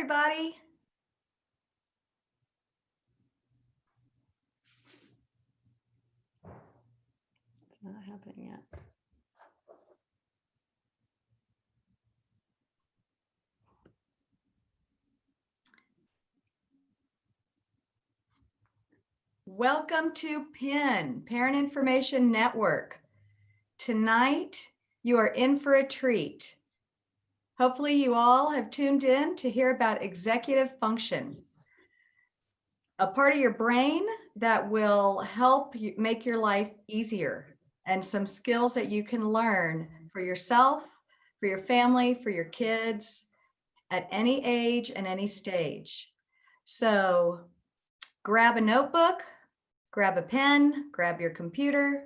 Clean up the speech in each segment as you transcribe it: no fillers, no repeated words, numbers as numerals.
everybody. It's not happening yet. Welcome to PIN, Parent Information Network. Tonight, you are in for a treat. Hopefully you all have tuned in to hear about executive function, a part of your brain that will help you make your life easier, and some skills that you can learn for yourself, for your family, for your kids at any age and any stage. So grab a notebook, grab a pen, grab your computer,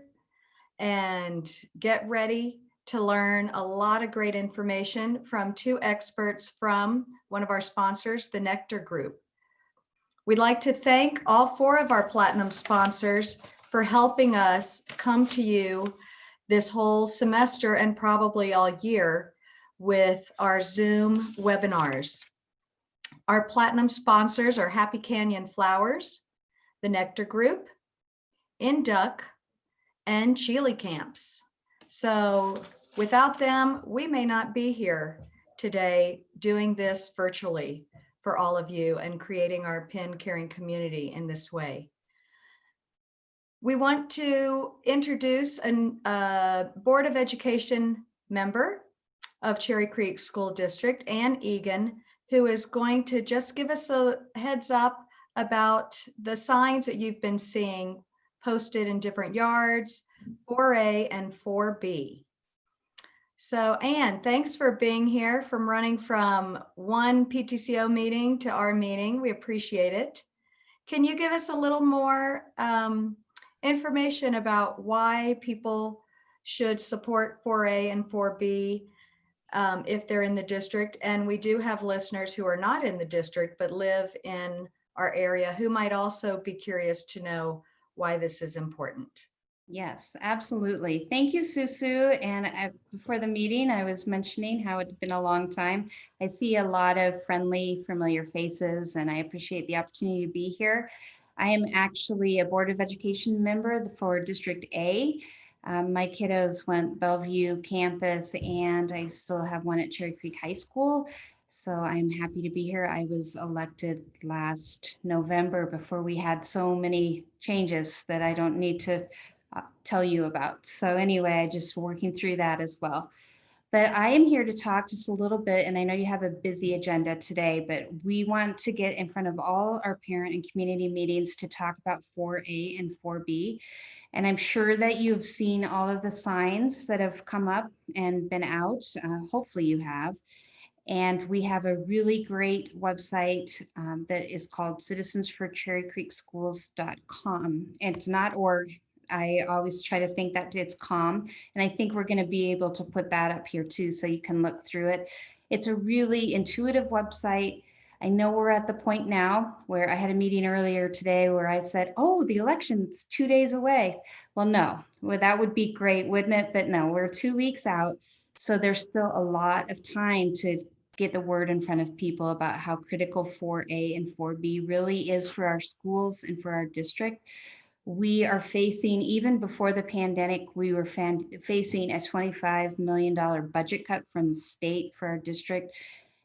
and get ready to learn a lot of great information from two experts from one of our sponsors, the Nectar Group. We'd like to thank all four of our Platinum sponsors for helping us come to you this whole semester and probably all year with our Zoom webinars. Our Platinum sponsors are Happy Canyon Flowers, the Nectar Group, Induck, and Chili Camps. So without them, we may not be here today doing this virtually for all of you and creating our PIN caring community in this way. We want to introduce a Board of Education member of Cherry Creek School District, Ann Egan, who is going to just give us a heads up about the signs that you've been seeing posted in different yards, 4A and 4B. So Ann, thanks for being here, from running from one PTCO meeting to our meeting. We appreciate it. Can you give us a little more information about why people should support 4A and 4B if they're in the district? And we do have listeners who are not in the district but live in our area who might also be curious to know why this is important. Yes, absolutely. Thank you, Susu. And before the meeting, I was mentioning how it's been a long time. I see a lot of friendly, familiar faces, and I appreciate the opportunity to be here. I am actually a Board of Education member for District A. My kiddos went Bellevue campus, and I still have one at Cherry Creek High School. So I'm happy to be here. I was elected last November before we had so many changes that I don't need to tell you about. So anyway, I just working through that as well. But I am here to talk just a little bit, and I know you have a busy agenda today, but we want to get in front of all our parent and community meetings to talk about 4A and 4B. And I'm sure that you've seen all of the signs that have come up and been out. Hopefully you have. And we have a really great website that is called citizensforcherrycreekschools.com. And it's not org. I always try to think that it's com. And I think we're going to be able to put that up here too, so you can look through it. It's a really intuitive website. I know we're at the point now where I had a meeting earlier today where I said, oh, the election's 2 days away. Well, no, well, that would be great, wouldn't it? But no, we're 2 weeks out. So there's still a lot of time to get the word in front of people about how critical 4A and 4B really is for our schools and for our district. We are facing, even before the pandemic, we were facing a $25 million budget cut from the state for our district,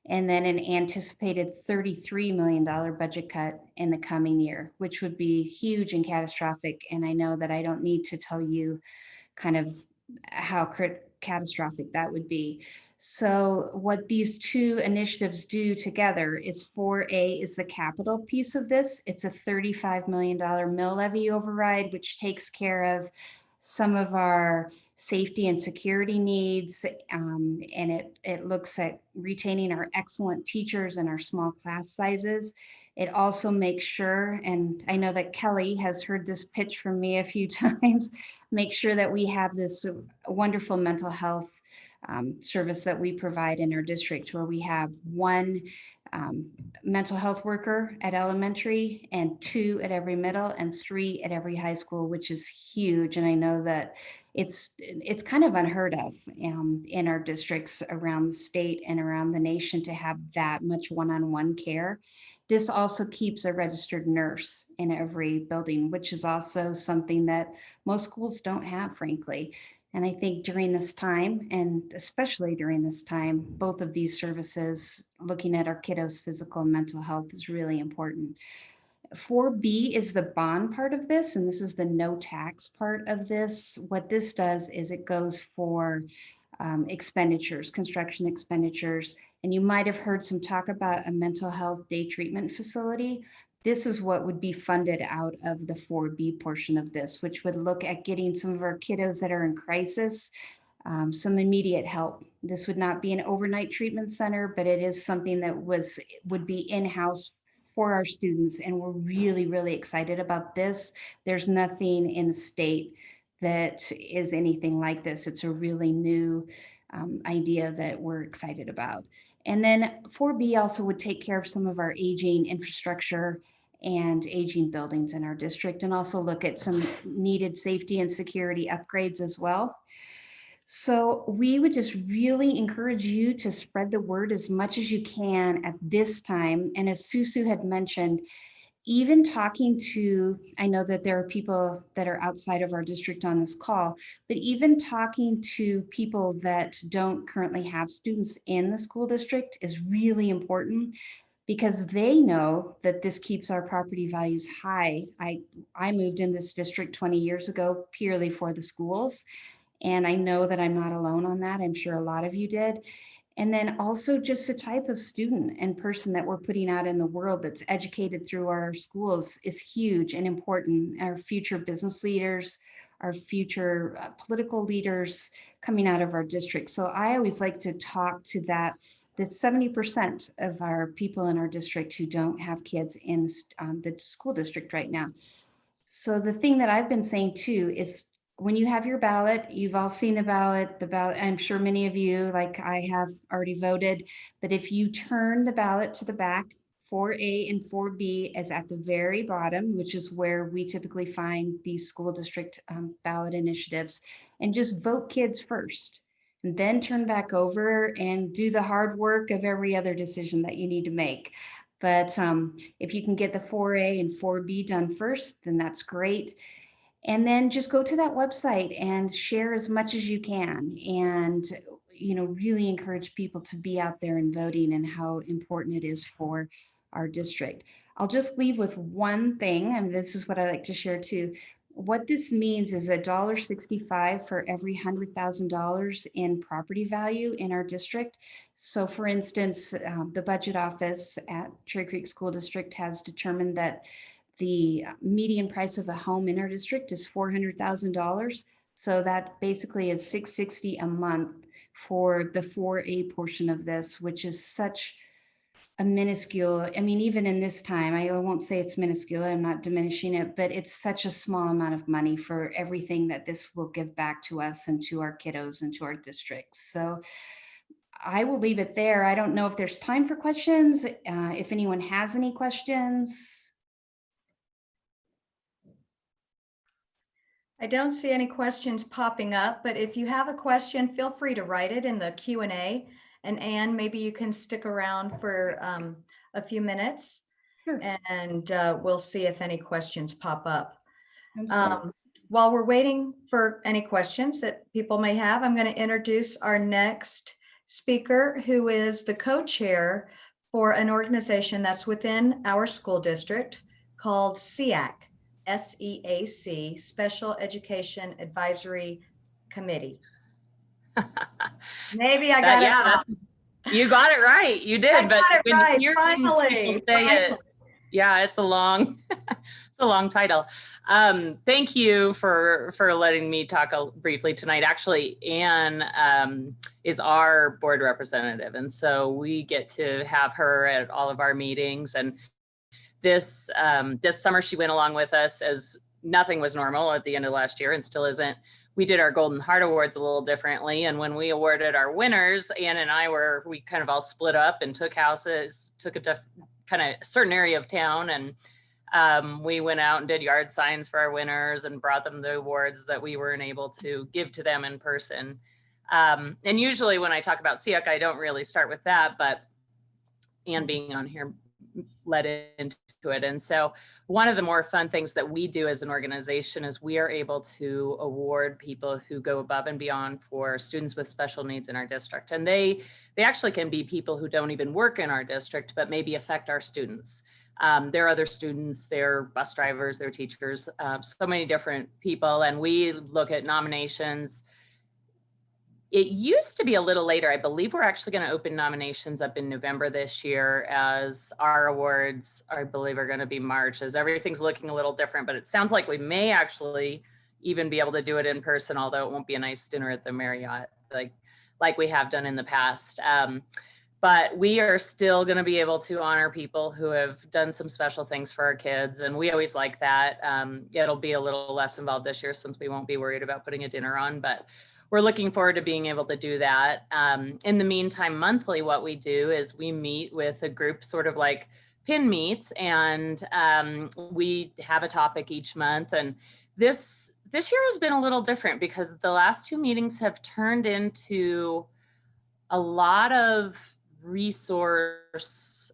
and then an anticipated $33 million budget cut in the coming year, which would be huge and catastrophic. And I know that I don't need to tell you kind of how catastrophic that would be. So what these two initiatives do together is 4A is the capital piece of this. It's a $35 million mill levy override, which takes care of some of our safety and security needs. And it looks at retaining our excellent teachers and our small class sizes. It also makes sure, and I know that Kelly has heard this pitch from me a few times, make sure that we have this wonderful mental health service that we provide in our district, where we have one mental health worker at elementary, and 2 at every middle, and 3 at every high school, which is huge. And I know that it's kind of unheard of in our districts around the state and around the nation to have that much one-on-one care. This also keeps a registered nurse in every building, which is also something that most schools don't have, frankly. And I think during this time, and especially during this time, both of these services, looking at our kiddos' physical and mental health, is really important. 4B is the bond part of this, and this is the no tax part of this. What this does is it goes for expenditures, construction expenditures. And you might have heard some talk about a mental health day treatment facility. This is what would be funded out of the 4B portion of this, which would look at getting some of our kiddos that are in crisis some immediate help. This would not be an overnight treatment center, but it is something that would be in-house for our students. And we're really, really excited about this. There's nothing in the state that is anything like this. It's a really new idea that we're excited about. And then 4B also would take care of some of our aging infrastructure and aging buildings in our district, and also look at some needed safety and security upgrades as well. So we would just really encourage you to spread the word as much as you can at this time. And as Susu had mentioned, even talking to, I know that there are people that are outside of our district on this call, but even talking to people that don't currently have students in the school district is really important, because they know that this keeps our property values high. I moved in this district 20 years ago purely for the schools. And I know that I'm not alone on that. I'm sure a lot of you did. And then also just the type of student and person that we're putting out in the world that's educated through our schools is huge and important. Our future business leaders, our future political leaders coming out of our district. So I always like to talk to that 70% of our people in our district who don't have kids in the school district right now. So the thing that I've been saying too is, when you have your ballot, you've all seen the ballot, I'm sure many of you, like I have, already voted, but if you turn the ballot to the back, 4A and 4B is at the very bottom, which is where we typically find these school district ballot initiatives, and just vote kids first, and then turn back over and do the hard work of every other decision that you need to make. But if you can get the 4A and 4B done first, then that's great. And then just go to that website and share as much as you can, and really encourage people to be out there and voting, and how important it is for our district. I'll just leave with one thing, and this is what I like to share too. What this means is $1.65 for every $100,000 in property value in our district. So for instance, the budget office at Cherry Creek School District has determined that the median price of a home in our district is $400,000. So that basically is $660 a month for the 4A portion of this, which is such a minuscule, I mean, even in this time, I won't say it's minuscule, I'm not diminishing it, but it's such a small amount of money for everything that this will give back to us and to our kiddos and to our districts. So I will leave it there. I don't know if there's time for questions. If anyone has any questions. I don't see any questions popping up, but if you have a question, feel free to write it in the Q&A. And Anne, maybe you can stick around for a few minutes. Sure. And we'll see if any questions pop up. Sounds good. While we're waiting for any questions that people may have, I'm going to introduce our next speaker, who is the co-chair for an organization that's within our school district called SEAC. SEAC, Special Education Advisory Committee. Maybe I got it wrong. You got it right. You did. I got it right. Finally. Yeah, it's a long, it's a long title. Thank you for letting me talk briefly tonight. Actually, Anne is our board representative, and so we get to have her at all of our meetings. And this summer, she went along with us as nothing was normal at the end of last year, and still isn't. we did our Golden Heart Awards a little differently. And when we awarded our winners, Ann and I we kind of all split up and took houses, took a kind of certain area of town. And we went out and did yard signs for our winners and brought them the awards that we weren't able to give to them in person. And usually when I talk about SEAC, I don't really start with that, but Ann being on here led into it. And so one of the more fun things that we do as an organization is we are able to award people who go above and beyond for students with special needs in our district. And they actually can be people who don't even work in our district, but maybe affect our students. They're other students, they're bus drivers, they're teachers, so many different people. And we look at nominations. It used to be a little later. I believe we're actually going to open nominations up in November this year, as our awards, I believe, are going to be March, as everything's looking a little different. But it sounds like we may actually even be able to do it in person, although it won't be a nice dinner at the Marriott like we have done in the past. But we are still going to be able to honor people who have done some special things for our kids. And we always like that. It'll be a little less involved this year since we won't be worried about putting a dinner on, but we're looking forward to being able to do that. In the meantime, monthly, what we do is we meet with a group, sort of like PIN meets, and we have a topic each month. And this year has been a little different because the last two meetings have turned into a lot of resource,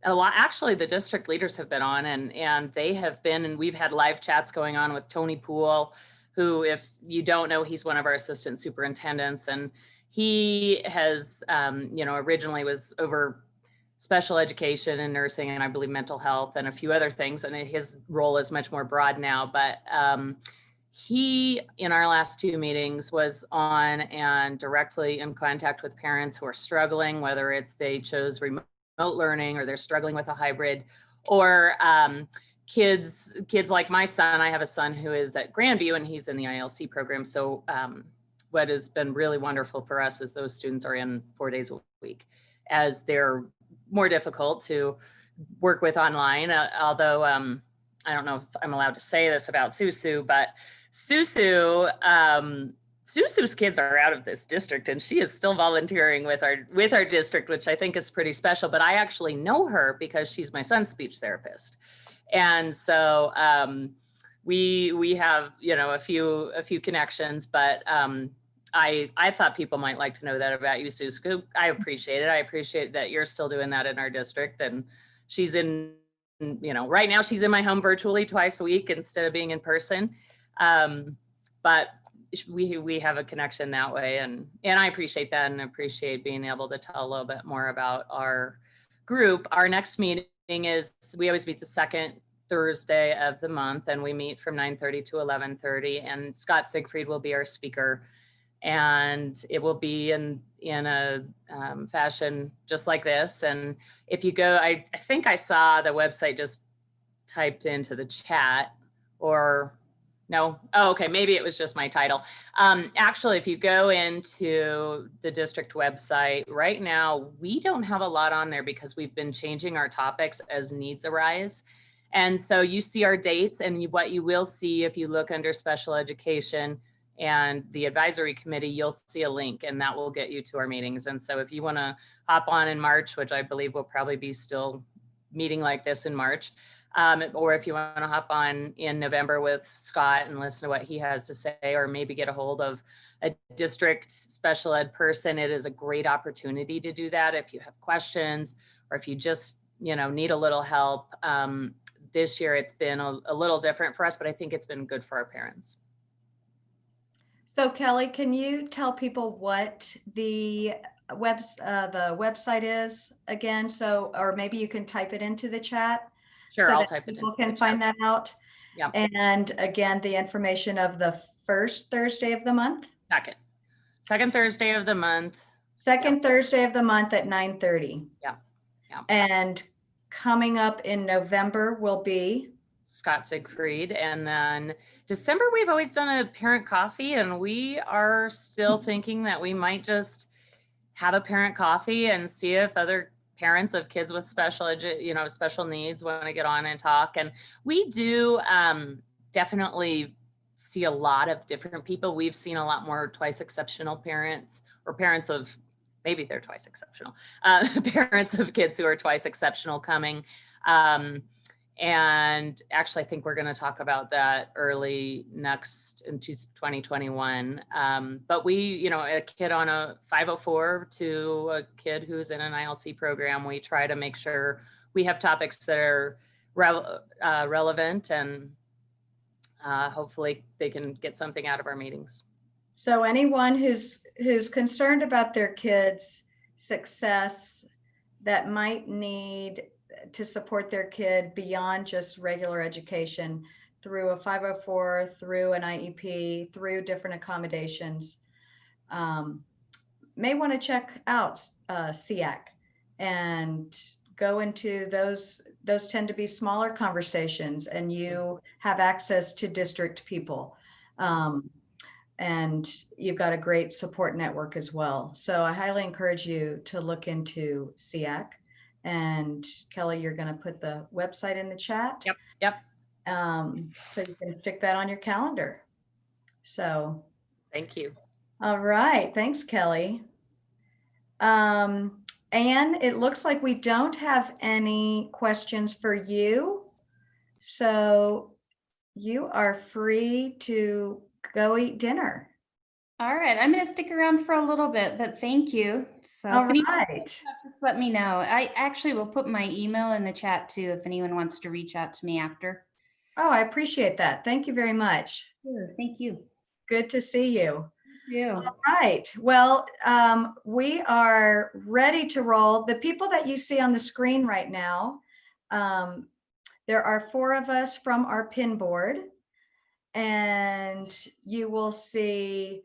actually the district leaders have been on, and they have been, and we've had live chats going on with Tony Poole, who, if you don't know, he's one of our assistant superintendents, and he has, originally was over special education and nursing, and I believe mental health and a few other things. And his role is much more broad now, but he, in our last two meetings, was on and directly in contact with parents who are struggling, whether it's they chose remote learning or they're struggling with a hybrid, or kids like my son. I have a son who is at Grandview and he's in the ILC program. So what has been really wonderful for us is those students are in 4 days a week, as they're more difficult to work with online. Although I don't know if I'm allowed to say this about Susu, but Susu's kids are out of this district, and she is still volunteering with our district, which I think is pretty special. But I actually know her because she's my son's speech therapist. And so we have, a few connections, but I thought people might like to know that about you, Susu. I appreciate it. I appreciate that you're still doing that in our district. And she's in, right now she's in my home virtually twice a week instead of being in person. But we have a connection that way. And I appreciate that, and appreciate being able to tell a little bit more about our group. Our next meeting is, we always meet the second Thursday of the month, and we meet from 9:30 to 11:30, and Scott Siegfried will be our speaker, and it will be in a fashion just like this. And if you go, I think I saw the website just typed into the chat, or no, oh, okay, maybe it was just my title. Actually, if you go into the district website right now, we don't have a lot on there because we've been changing our topics as needs arise. And so you see our dates, and what you will see if you look under special education and the advisory committee, you'll see a link, and that will get you to our meetings. And so if you want to hop on in March, which I believe will probably be still meeting like this in March, or if you want to hop on in November with Scott and listen to what he has to say, or maybe get a hold of a district special ed person, it is a great opportunity to do that if you have questions, or if you just, need a little help. This year it's been a little different for us, but I think it's been good for our parents. So Kelly, can you tell people what the website is again? So, or maybe you can type it into the chat. Sure, so I'll that type it in. people can find that out. Yeah. And again, the information of the first Thursday of the month. Second Thursday of the month. Second Thursday of the month at 9:30. Yeah. And coming up in November will be Scott Siegfried. And then December, we've always done a parent coffee, and we are still thinking that we might just have a parent coffee and see if other parents of kids with special needs want to get on and talk. And we do definitely see a lot of different people. We've seen a lot more twice exceptional parents, or parents of, maybe they're twice exceptional, parents of kids who are twice exceptional coming. And actually, I think we're going to talk about that early next in 2021. But we, you know, a kid on a 504 to a kid who's in an ILC program, we try to make sure we have topics that are relevant, and hopefully they can get something out of our meetings. So anyone who's concerned about their kids' success, that might need to support their kid beyond just regular education through a 504, through an IEP, through different accommodations, may want to check out SEAC and go into those tend to be smaller conversations, and you have access to district people. And you've got a great support network as well. So I highly encourage you to look into SEAC. And Kelly, you're going to put the website in the chat. Yep. So you can stick that on your calendar. So Thank you. all right. Thanks, Kelly. And it looks like we don't have any questions for you. So you are free to go eat dinner. All right, I'm going to stick around for a little bit, but thank you. So All if anyone right. wants to, just let me know. I actually will put my email in the chat too if anyone wants to reach out to me after. Oh, I appreciate that. Thank you very much. Sure, thank you. Good to see you. You. All right. Well, we are ready to roll. The people that you see on the screen right now, there are 4 of us from our pin board, and you will see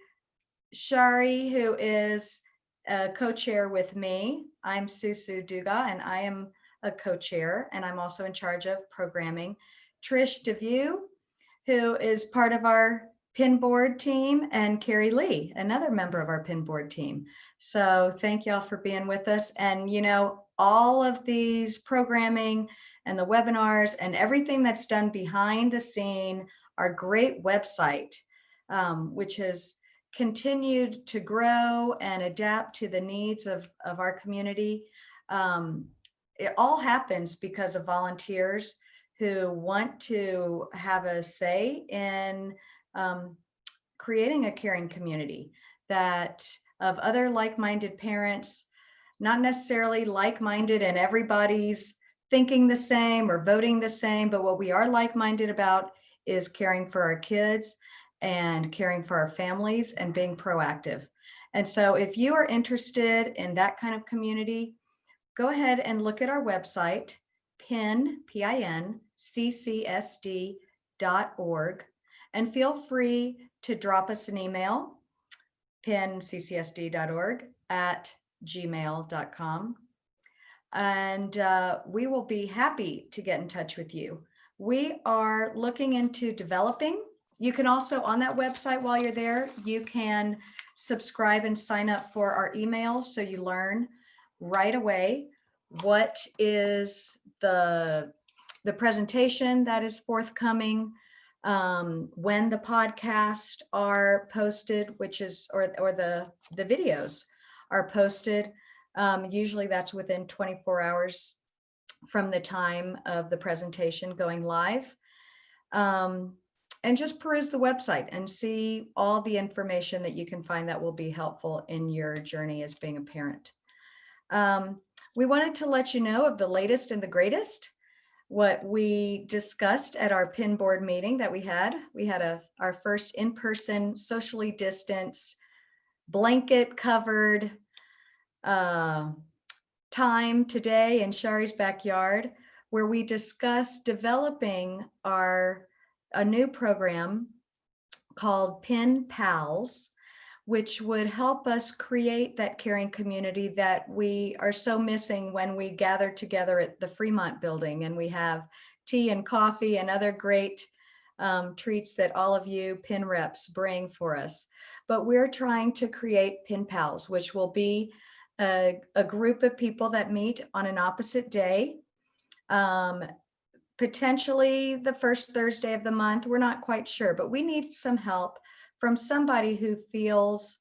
Shari, who is a co-chair with me. I'm Susu Duga, and I am a co-chair, and I'm also in charge of programming. Trish DeVue, who is part of our pin board team, and Carrie Lee, another member of our pin board team. So thank y'all for being with us. And you know, all of these programming and the webinars and everything that's done behind the scene, our great website, which has continued to grow and adapt to the needs of our community. It all happens because of volunteers who want to have a say in creating a caring community that of other like-minded parents, not necessarily like-minded and everybody's thinking the same or voting the same, but what we are like-minded about is caring for our kids and caring for our families and being proactive. And so if you are interested in that kind of community, go ahead and look at our website, pincccsd.org, and feel free to drop us an email, pincccsd.org @gmail.com. And we will be happy to get in touch with you. We are looking into developing. You can also, on that website, while you're there, you can subscribe and sign up for our emails so you learn right away what is the presentation that is forthcoming, when the podcasts are posted, which is, or the videos are posted. Usually that's within 24 hours from the time of the presentation going live. And just peruse the website and see all the information that you can find that will be helpful in your journey as being a parent. We wanted to let you know of the latest and the greatest, what we discussed at our pin board meeting that we had. We had our first in-person, socially distanced, blanket covered time today in Shari's backyard, where we discussed developing a new program called Pin Pals, which would help us create that caring community that we are so missing when we gather together at the Fremont building and we have tea and coffee and other great treats that all of you pin reps bring for us. But we're trying to create Pin Pals, which will be a group of people that meet on an opposite day potentially the first Thursday of the month. We're not quite sure, but we need some help from somebody who feels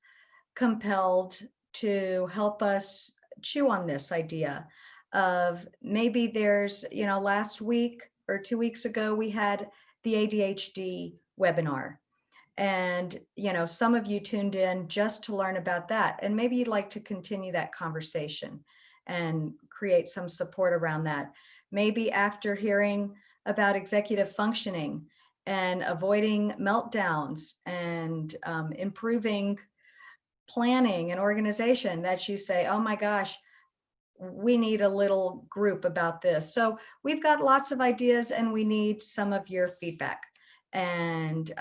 compelled to help us chew on this idea of maybe there's, last week or 2 weeks ago, we had the ADHD webinar. And, some of you tuned in just to learn about that. And maybe you'd like to continue that conversation and create some support around that. Maybe after hearing about executive functioning and avoiding meltdowns and improving planning and organization, that you say, oh my gosh, we need a little group about this. So we've got lots of ideas and we need some of your feedback. And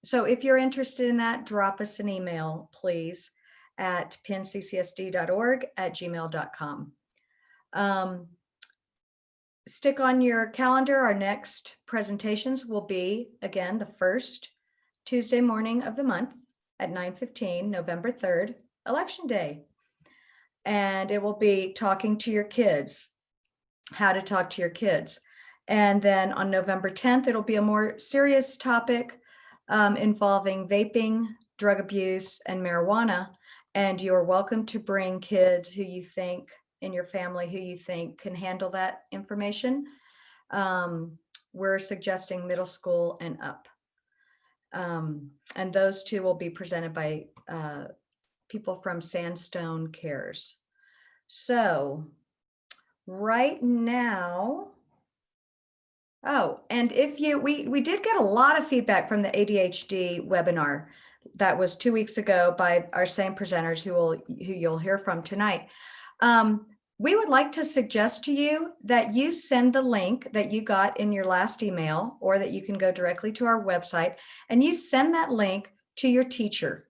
so if you're interested in that, drop us an email, please, at pinccSD.org@gmail.com. Stick on your calendar. Our next presentations will be, again, the first Tuesday morning of the month at 9:15, November 3rd, Election Day. And it will be talking to your kids, how to talk to your kids. And then on November 10th, it'll be a more serious topic involving vaping, drug abuse, and marijuana. And you're welcome to bring kids who you think in your family who you think can handle that information. We're suggesting middle school and up. And those two will be presented by people from Sandstone Cares. So right now, and if we did get a lot of feedback from the ADHD webinar that was 2 weeks ago by our same presenters who you'll hear from tonight. We would like to suggest to you that you send the link that you got in your last email, or that you can go directly to our website and you send that link to your teacher,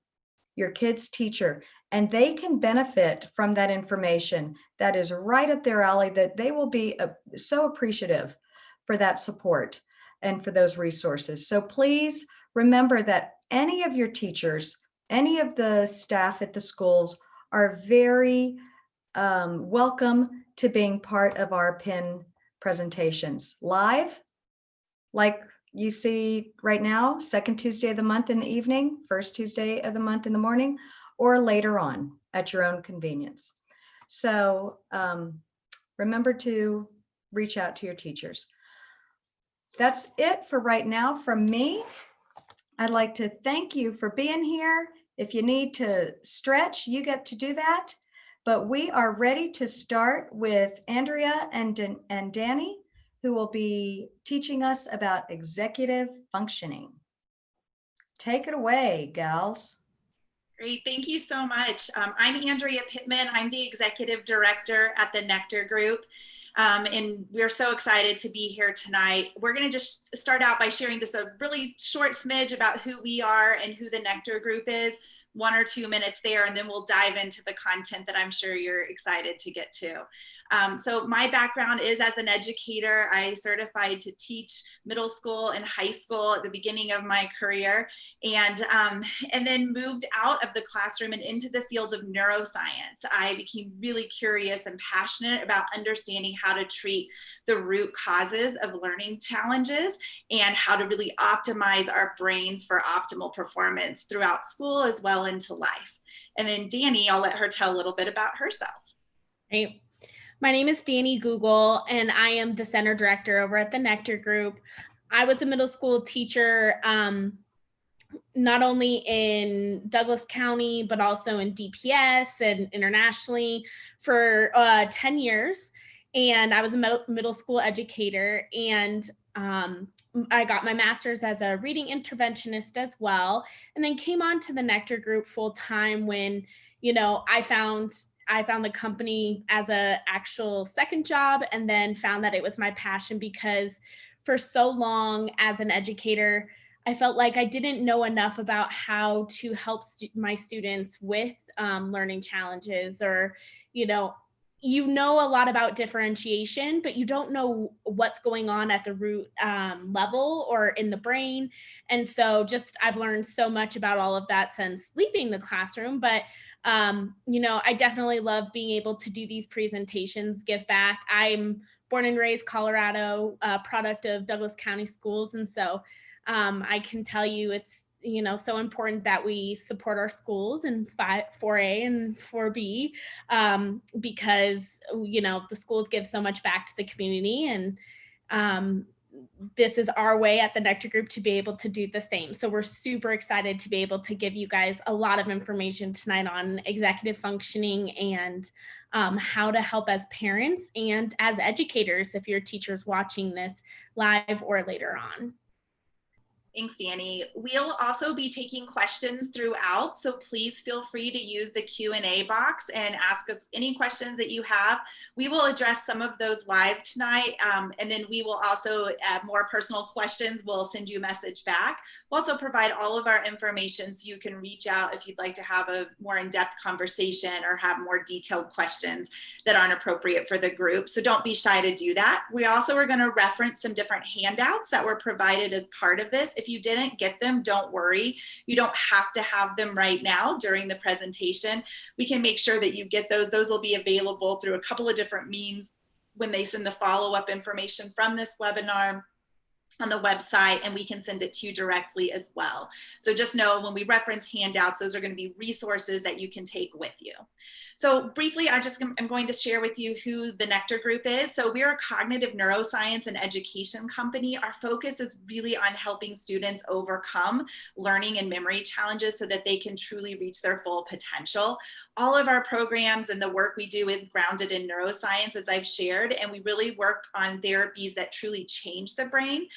your kid's teacher, and they can benefit from that information that is right up their alley, that they will be so appreciative for that support and for those resources. So please remember that any of your teachers, any of the staff at the schools are very welcome to being part of our PIN presentations live, like you see right now, second Tuesday of the month in the evening, first Tuesday of the month in the morning, or later on at your own convenience. So remember to reach out to your teachers. That's it for right now from me. I'd like to thank you for being here. If you need to stretch, you get to do that. But we are ready to start with Andrea and Dani, who will be teaching us about executive functioning. Take it away, gals. Great, thank you so much. I'm Andrea Pitman. I'm the executive director at the Nectar Group. And we're so excited to be here tonight. We're going to just start out by sharing just a really short smidge about who we are and who the Nectar Group is, 1 or 2 minutes there, and then we'll dive into the content that I'm sure you're excited to get to. So my background is as an educator. I certified to teach middle school and high school at the beginning of my career, and then moved out of the classroom and into the field of neuroscience. I became really curious and passionate about understanding how to treat the root causes of learning challenges and how to really optimize our brains for optimal performance throughout school as well into life. And then Dani, I'll let her tell a little bit about herself. Great. My name is Dani Gugel, and I am the center director over at the Nectar Group. I was a middle school teacher, not only in Douglas County, but also in DPS and internationally for 10 years. And I was a middle school educator, and I got my master's as a reading interventionist as well, and then came on to the Nectar Group full time when, I found the company as a actual second job, and then found that it was my passion, because for so long as an educator, I felt like I didn't know enough about how to help my students with learning challenges, or, you know a lot about differentiation, but you don't know what's going on at the root level or in the brain. And so I've learned so much about all of that since leaving the classroom. But I definitely love being able to do these presentations, give back. I'm born and raised Colorado, product of Douglas County Schools. And so I can tell you it's, so important that we support our schools in 4A and 4B because, the schools give so much back to the community. And this is our way at the Nectar Group to be able to do the same. So we're super excited to be able to give you guys a lot of information tonight on executive functioning and how to help as parents and as educators if your teacher's watching this live or later on. Thanks, Dani. We'll also be taking questions throughout, so please feel free to use the Q&A box and ask us any questions that you have. We will address some of those live tonight, and then we will also add more personal questions. We'll send you a message back. We'll also provide all of our information so you can reach out if you'd like to have a more in-depth conversation or have more detailed questions that aren't appropriate for the group. So don't be shy to do that. We also are going to reference some different handouts that were provided as part of this. If you didn't get them, don't worry. You don't have to have them right now during the presentation. We can make sure that you get those. Those will be available through a couple of different means when they send the follow-up information from this webinar on the website, and we can send it to you directly as well. So just know when we reference handouts, those are going to be resources that you can take with you. So briefly, I'm going to share with you who the Nectar Group is. So we're a cognitive neuroscience and education company. Our focus is really on helping students overcome learning and memory challenges so that they can truly reach their full potential. All of our programs and the work we do is grounded in neuroscience, as I've shared, and we really work on therapies that truly change the brain.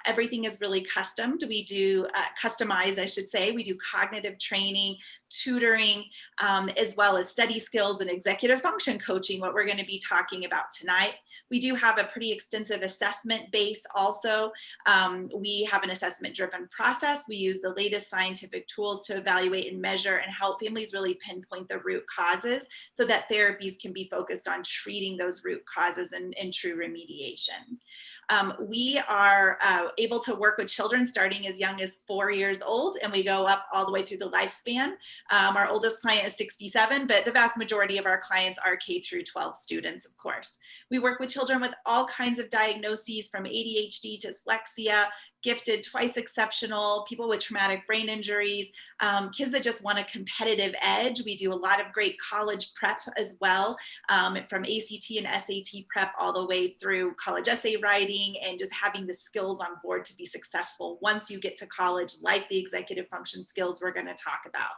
Everything is really customed. We do customized, I should say. We do cognitive training, tutoring, as well as study skills and executive function coaching, what we're going to be talking about tonight. We do have a pretty extensive assessment base also. We have an assessment-driven process. We use the latest scientific tools to evaluate and measure and help families really pinpoint the root causes so that therapies can be focused on treating those root causes and true remediation. We are able to work with children starting as young as 4 years old, and we go up all the way through the lifespan. Our oldest client is 67, but the vast majority of our clients are K through 12 students, of course. We work with children with all kinds of diagnoses from ADHD to dyslexia, gifted, twice exceptional, people with traumatic brain injuries, kids that just want a competitive edge. We do a lot of great college prep as well, from ACT and SAT prep all the way through college essay writing and just having the skills on board to be successful once you get to college, like the executive function skills we're going to talk about.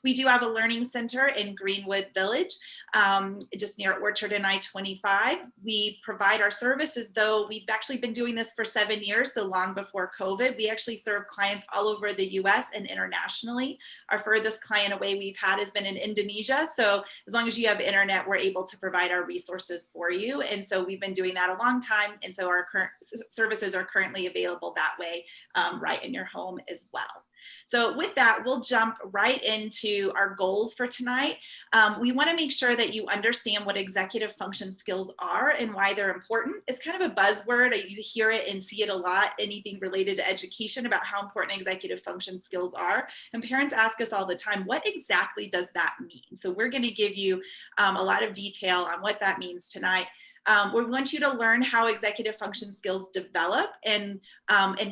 We do have a learning center in Greenwood Village, just near Orchard and I-25. We provide our services, though we've actually been doing this for 7 years, so long before COVID. We actually serve clients all over the US and internationally. Our furthest client away we've had has been in Indonesia. So as long as you have internet, we're able to provide our resources for you. And so we've been doing that a long time. And so our current services are currently available that way, right in your home as well. So with that, we'll jump right into our goals for tonight. We want to make sure that you understand what executive function skills are and why they're important. It's kind of a buzzword. You hear it and see it a lot, anything related to education about how important executive function skills are. And parents ask us all the time, what exactly does that mean? So we're going to give you a lot of detail on what that means tonight. We want you to learn how executive function skills develop and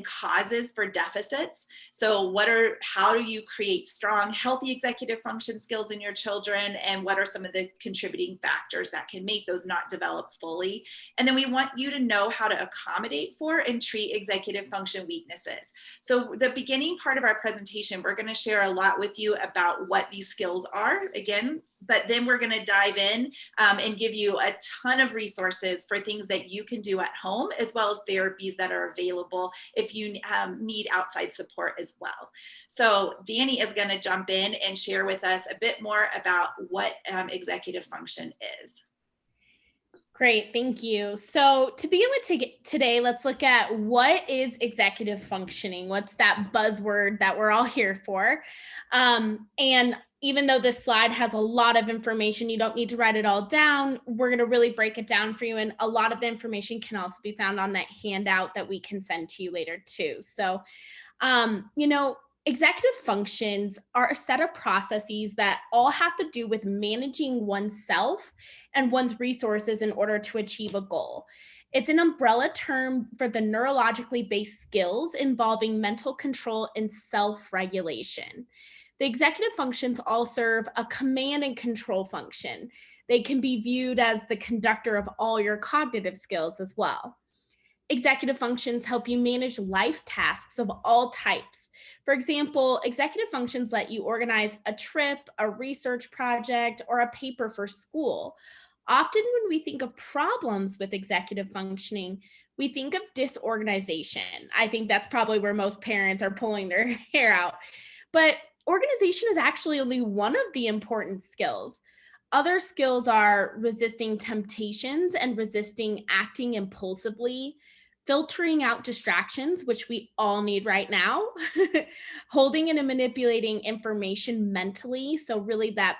causes for deficits. So how do you create strong, healthy executive function skills in your children, and what are some of the contributing factors that can make those not develop fully? And then we want you to know how to accommodate for and treat executive function weaknesses. So the beginning part of our presentation, we're going to share a lot with you about what these skills are, again, but then we're going to dive in and give you a ton of resources for things that you can do at home, as well as therapies that are available if you need outside support as well. So Dani is going to jump in and share with us a bit more about what executive function is. Great, thank you. So to begin with today, let's look at what is executive functioning. What's that buzzword that we're all here for? And even though this slide has a lot of information, you don't need to write it all down. We're going to really break it down for you. And a lot of the information can also be found on that handout that we can send to you later too. So, executive functions are a set of processes that all have to do with managing oneself and one's resources in order to achieve a goal. It's an umbrella term for the neurologically based skills involving mental control and self-regulation. The executive functions all serve a command and control function. They can be viewed as the conductor of all your cognitive skills as well. Executive functions help you manage life tasks of all types. For example, executive functions let you organize a trip, a research project, or a paper for school. Often when we think of problems with executive functioning, we think of disorganization. I think that's probably where most parents are pulling their hair out. But organization is actually only one of the important skills. Other skills are resisting temptations and resisting acting impulsively, filtering out distractions, which we all need right now, holding and manipulating information mentally. So really that,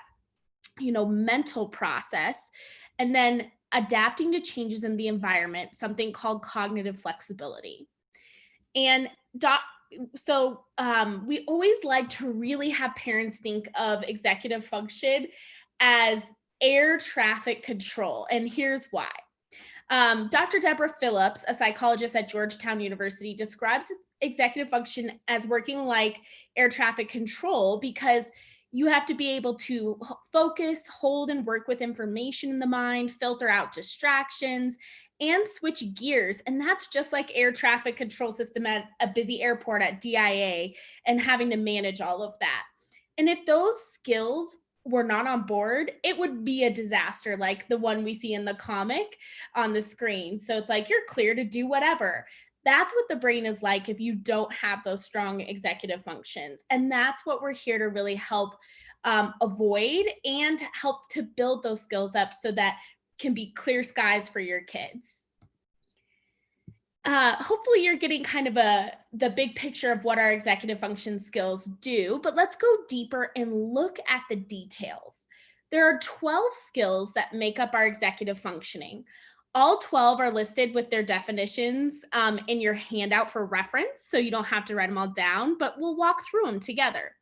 mental process, and then adapting to changes in the environment, something called cognitive flexibility. And we always like to really have parents think of executive function as air traffic control. And here's why. Dr. Deborah Phillips, a psychologist at Georgetown University, describes executive function as working like air traffic control because you have to be able to focus, hold, and work with information in the mind, filter out distractions, and switch gears. And that's just like air traffic control system at a busy airport at DIA and having to manage all of that. And if those skills were not on board, it would be a disaster like the one we see in the comic on the screen. So it's like, you're clear to do whatever. That's what the brain is like if you don't have those strong executive functions. And that's what we're here to really help avoid and help to build those skills up so that can be clear skies for your kids. Hopefully you're getting kind of the big picture of what our executive function skills do, but let's go deeper and look at the details. There are 12 skills that make up our executive functioning. All 12 are listed with their definitions in your handout for reference, so you don't have to write them all down, but we'll walk through them together.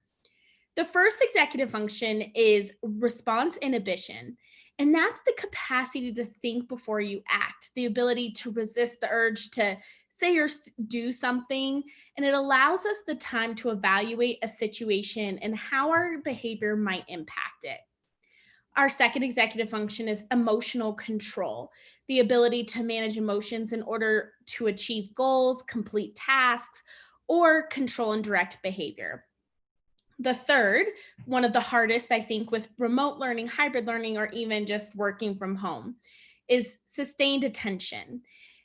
The first executive function is response inhibition. And that's the capacity to think before you act, the ability to resist the urge to say or do something. And it allows us the time to evaluate a situation and how our behavior might impact it. Our second executive function is emotional control, the ability to manage emotions in order to achieve goals, complete tasks, or control and direct behavior. The third, one of the hardest, I think, with remote learning, hybrid learning, or even just working from home, is sustained attention.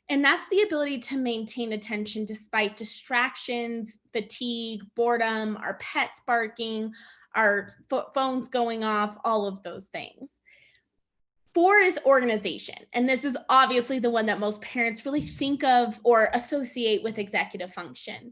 And that's the ability to maintain attention despite distractions, fatigue, boredom, our pets barking, our phones going off, all of those things. 4 is organization. And this is obviously the one that most parents really think of or associate with executive function.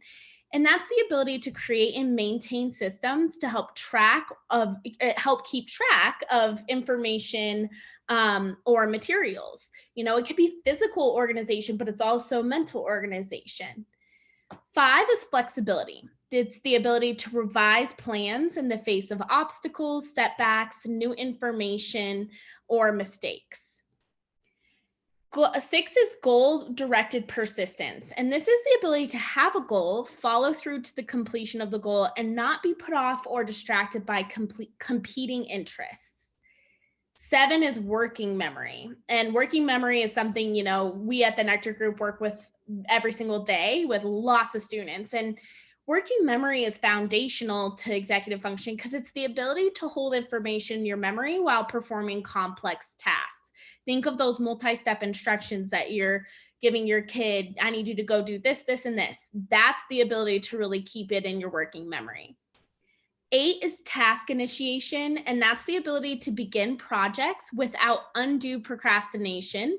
And that's the ability to create and maintain systems to help keep track of information or materials. It could be physical organization, but it's also mental organization. 5 is flexibility. It's the ability to revise plans in the face of obstacles, setbacks, new information, or mistakes. 6 is goal-directed persistence. And this is the ability to have a goal, follow through to the completion of the goal, and not be put off or distracted by competing interests. 7 is working memory. And working memory is something, we at the Nectar Group work with every single day with lots of students. And working memory is foundational to executive function because it's the ability to hold information in your memory while performing complex tasks. Think of those multi-step instructions that you're giving your kid. I need you to go do this, this, and this. That's the ability to really keep it in your working memory. 8 is task initiation, and that's the ability to begin projects without undue procrastination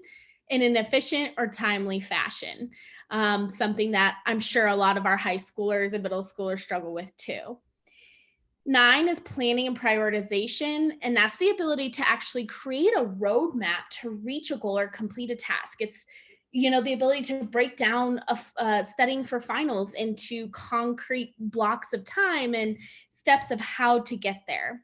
in an efficient or timely fashion. Something that I'm sure a lot of our high schoolers and middle schoolers struggle with too. 9 is planning and prioritization, and that's the ability to actually create a roadmap to reach a goal or complete a task. It's, the ability to break down studying for finals into concrete blocks of time and steps of how to get there.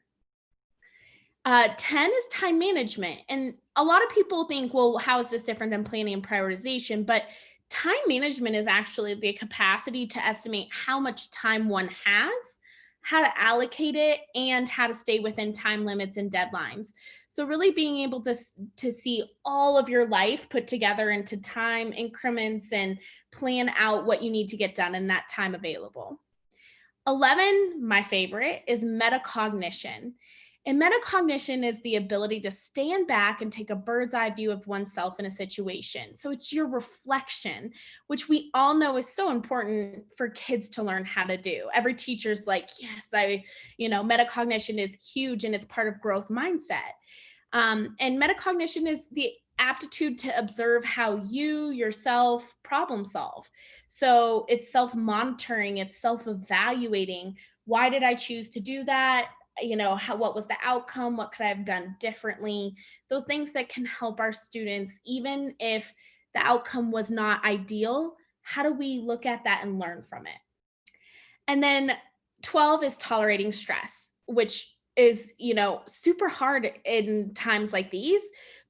10 is time management. And a lot of people think, well, how is this different than planning and prioritization? But time management is actually the capacity to estimate how much time one has, how to allocate it, and how to stay within time limits and deadlines. So really being able to see all of your life put together into time increments and plan out what you need to get done in that time available. 11, my favorite, is metacognition. And metacognition is the ability to stand back and take a bird's eye view of oneself in a situation. So it's your reflection, which we all know is so important for kids to learn how to do. Every teacher's like, yes, metacognition is huge and it's part of growth mindset. And metacognition is the aptitude to observe how you yourself problem solve. So it's self-monitoring, it's self-evaluating. Why did I choose to do that? What was the outcome? What could I have done differently? Those things that can help our students, even if the outcome was not ideal, how do we look at that and learn from it? And then 12 is tolerating stress, which is, super hard in times like these,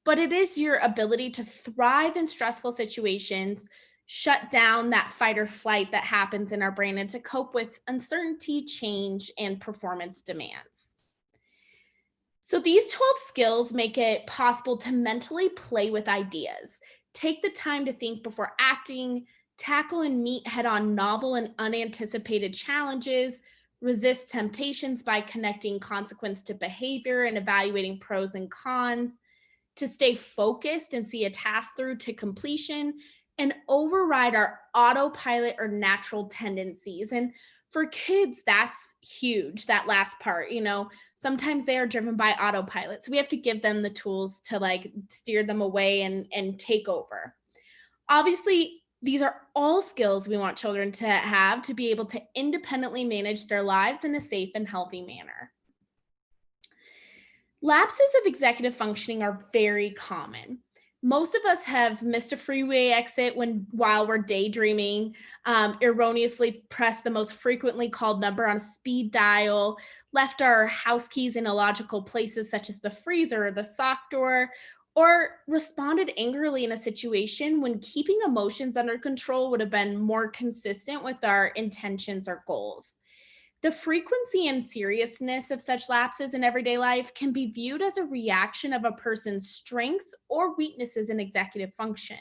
but it is your ability to thrive in stressful situations, shut down that fight or flight that happens in our brain, and to cope with uncertainty, change, and performance demands. So these 12 skills make it possible to mentally play with ideas, take the time to think before acting, tackle and meet head-on novel and unanticipated challenges, resist temptations by connecting consequence to behavior and evaluating pros and cons, to stay focused and see a task through to completion, and override our autopilot or natural tendencies. And for kids, that's huge, that last part. Sometimes they are driven by autopilot. So we have to give them the tools to steer them away and take over. Obviously, these are all skills we want children to have to be able to independently manage their lives in a safe and healthy manner. Lapses of executive functioning are very common. Most of us have missed a freeway exit while we're daydreaming, erroneously pressed the most frequently called number on a speed dial, left our house keys in illogical places such as the freezer or the sock drawer, or responded angrily in a situation when keeping emotions under control would have been more consistent with our intentions or goals. The frequency and seriousness of such lapses in everyday life can be viewed as a reaction of a person's strengths or weaknesses in executive function.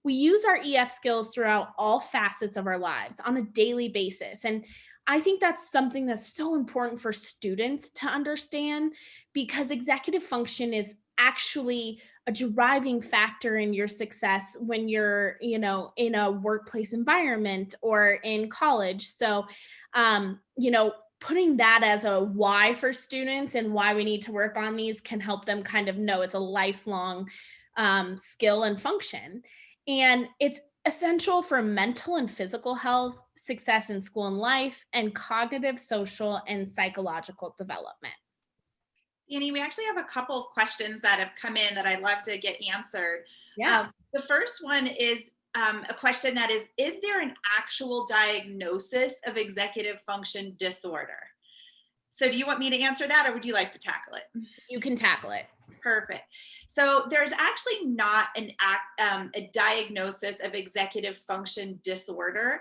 We use our EF skills throughout all facets of our lives on a daily basis. And I think that's something that's so important for students to understand, because executive function is actually a driving factor in your success when you're, in a workplace environment or in college. So, putting that as a why for students and why we need to work on these can help them kind of know it's a lifelong skill and function. And it's essential for mental and physical health, success in school and life, and cognitive, social, and psychological development. Dani, we actually have a couple of questions that have come in that I'd love to get answered. Yeah. The first one is a question that is there an actual diagnosis of executive function disorder? So do you want me to answer that, or would you like to tackle it? You can tackle it. Perfect. So there's actually not a diagnosis of executive function disorder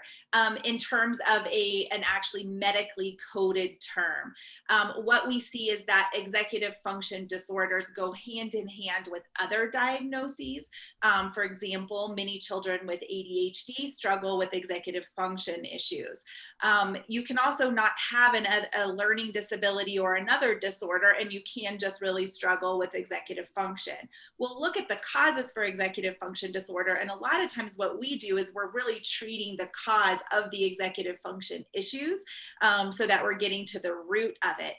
in terms of an actually medically coded term. What we see is that executive function disorders go hand in hand with other diagnoses. For example, many children with ADHD struggle with executive function issues. You can also not have a learning disability or another disorder, and you can just really struggle with executive function. We'll look at the causes for executive function disorder, and a lot of times what we do is we're really treating the cause of the executive function issues so that we're getting to the root of it.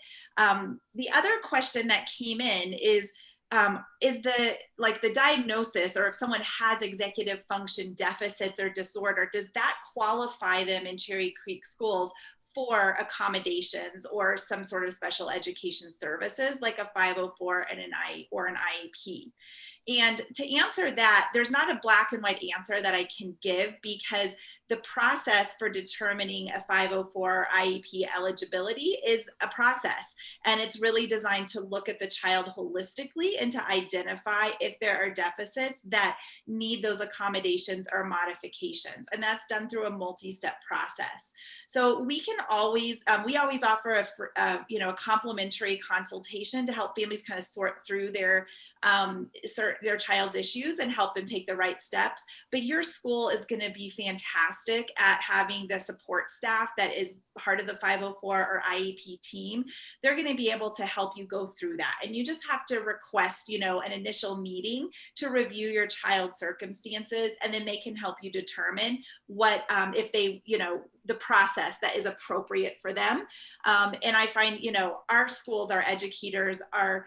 The other question that came in is the diagnosis, or if someone has executive function deficits or disorder, does that qualify them in Cherry Creek schools for accommodations or some sort of special education services like a 504 and an IEP? And to answer that, there's not a black and white answer that I can give, because the process for determining a 504 IEP eligibility is a process. And it's really designed to look at the child holistically and to identify if there are deficits that need those accommodations or modifications. And that's done through a multi-step process. So we can always, we always offer a complimentary consultation to help families kind of sort through their child's issues and help them take the right steps. But your school is going to be fantastic at having the support staff that is part of the 504 or IEP team. They're going to be able to help you go through that. And you just have to request, an initial meeting to review your child's circumstances, and then they can help you determine what, if they, the process that is appropriate for them. And I find, our schools, our educators are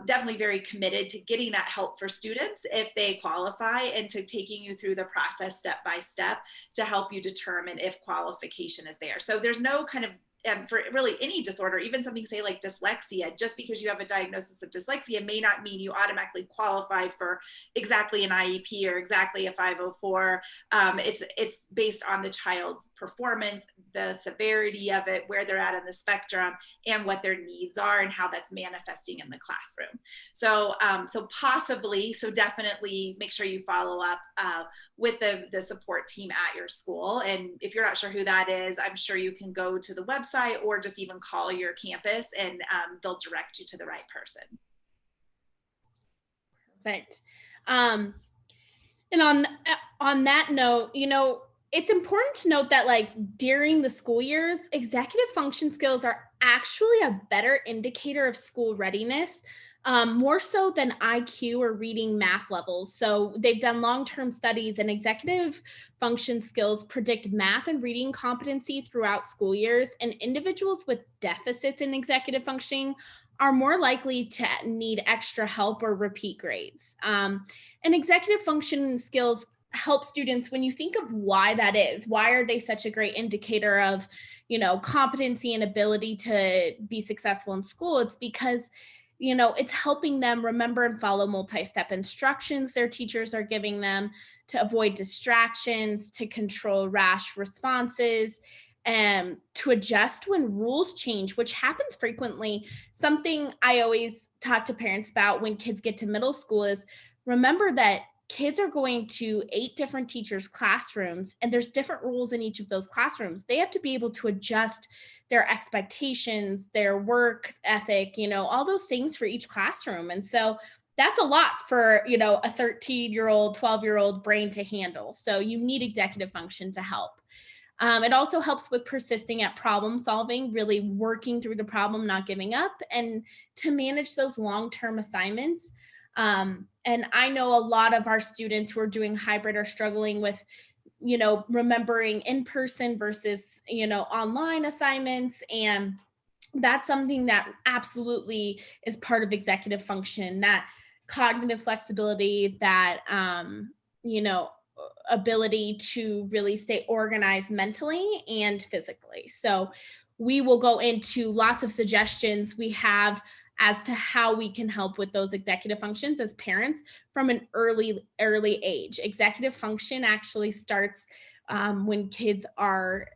definitely very committed to getting that help for students if they qualify, and to taking you through the process step by step to help you determine if qualification is there. So there's no kind of, for really any disorder, even something say like dyslexia, just because you have a diagnosis of dyslexia may not mean you automatically qualify for exactly an IEP or exactly a 504. It's based on the child's performance, the severity of it, where they're at in the spectrum, and what their needs are and how that's manifesting in the classroom. So, so definitely make sure you follow up with the support team at your school. And if you're not sure who that is, I'm sure you can go to the website or just even call your campus, and they'll direct you to the right person. Perfect. And on that note, it's important to note that during the school years, executive function skills are actually a better indicator of school readiness, more so than IQ or reading math levels. So they've done long-term studies, and executive function skills predict math and reading competency throughout school years. And individuals with deficits in executive functioning are more likely to need extra help or repeat grades. And executive function skills help students, when you think of why that is, why are they such a great indicator of, competency and ability to be successful in school? It's because it's helping them remember and follow multi-step instructions their teachers are giving them, to avoid distractions, to control rash responses, and to adjust when rules change, which happens frequently. Something I always talk to parents about when kids get to middle school is, remember that kids are going to 8 different teachers' classrooms, and there's different rules in each of those classrooms. They have to be able to adjust their expectations, their work ethic, all those things for each classroom. And so that's a lot for, a 13-year-old, 12-year-old brain to handle. So you need executive function to help. It also helps with persisting at problem solving, really working through the problem, not giving up, and to manage those long-term assignments. And I know a lot of our students who are doing hybrid are struggling with, remembering in person versus, online assignments. And that's something that absolutely is part of executive function, that cognitive flexibility, that, ability to really stay organized mentally and physically. So we will go into lots of suggestions we have as to how we can help with those executive functions as parents from an early age. Executive function actually starts when kids are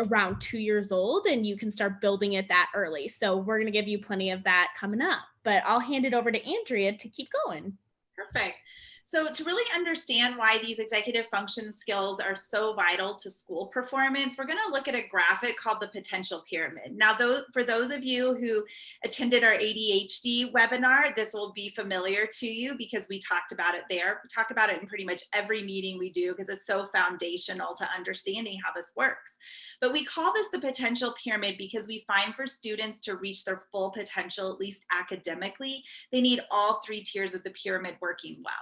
around 2 years old, and you can start building it that early. So we're going to give you plenty of that coming up, but I'll hand it over to Andrea to keep going. Perfect. So to really understand why these executive function skills are so vital to school performance, we're going to look at a graphic called the potential pyramid. Now, for those of you who attended our ADHD webinar, this will be familiar to you because we talked about it there. We talk about it in pretty much every meeting we do because it's so foundational to understanding how this works. But we call this the potential pyramid because we find for students to reach their full potential, at least academically, they need all 3 tiers of the pyramid working well.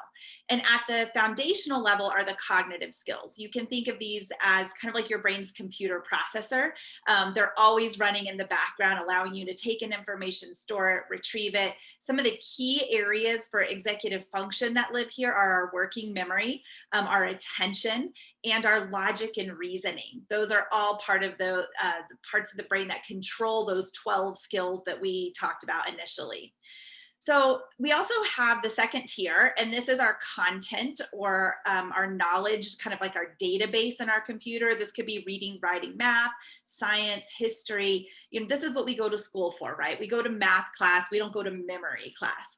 And at the foundational level are the cognitive skills. You can think of these as kind of like your brain's computer processor. They're always running in the background, allowing you to take in information, store it, retrieve it. Some of the key areas for executive function that live here are our working memory, our attention, and our logic and reasoning. Those are all part of the parts of the brain that control those 12 skills that we talked about initially. So we also have the second tier, and this is our content or our knowledge, kind of like our database in our computer. This could be reading, writing, math, science, history. This is what we go to school for, right? We go to math class. We don't go to memory class.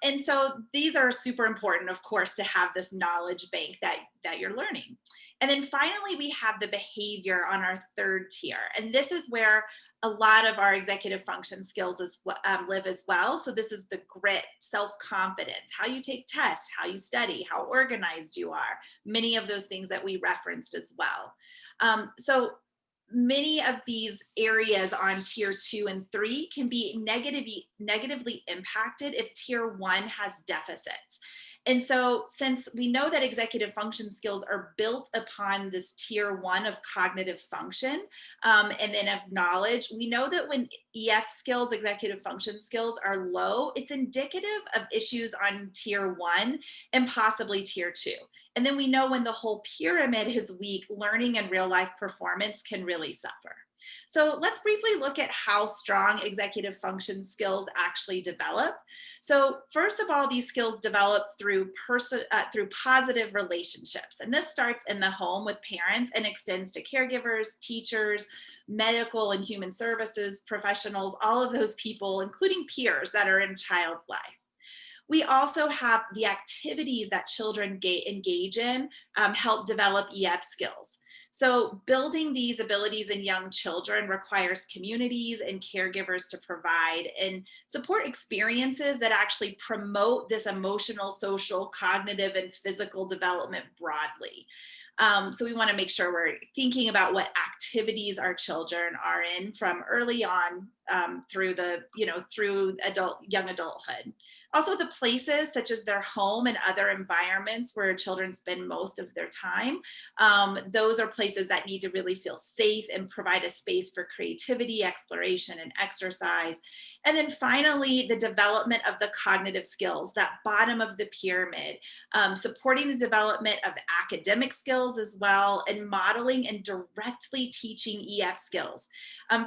And so these are super important, of course, to have this knowledge bank that you're learning. And then finally, we have the behavior on our third tier. And this is where a lot of our executive function skills live as well. So this is the grit, self-confidence, how you take tests, how you study, how organized you are, many of those things that we referenced as well. So many of these areas on tier 2 and 3 can be negatively impacted if tier 1 has deficits. And so since we know that executive function skills are built upon this tier 1 of cognitive function and then of knowledge, we know that when EF skills, executive function skills, are low, it's indicative of issues on tier 1 and possibly tier 2. And then we know when the whole pyramid is weak, learning and real life performance can really suffer. So let's briefly look at how strong executive function skills actually develop. So first of all, these skills develop through positive relationships. And this starts in the home with parents and extends to caregivers, teachers, medical and human services professionals, all of those people, including peers that are in child life. We also have the activities that children engage in help develop EF skills. So building these abilities in young children requires communities and caregivers to provide and support experiences that actually promote this emotional, social, cognitive, and physical development broadly. So we want to make sure we're thinking about what activities our children are in from early on through young adulthood. Also, the places such as their home and other environments where children spend most of their time, those are places that need to really feel safe and provide a space for creativity, exploration, and exercise. And then finally, the development of the cognitive skills, that bottom of the pyramid, supporting the development of academic skills as well, and modeling and directly teaching EF skills.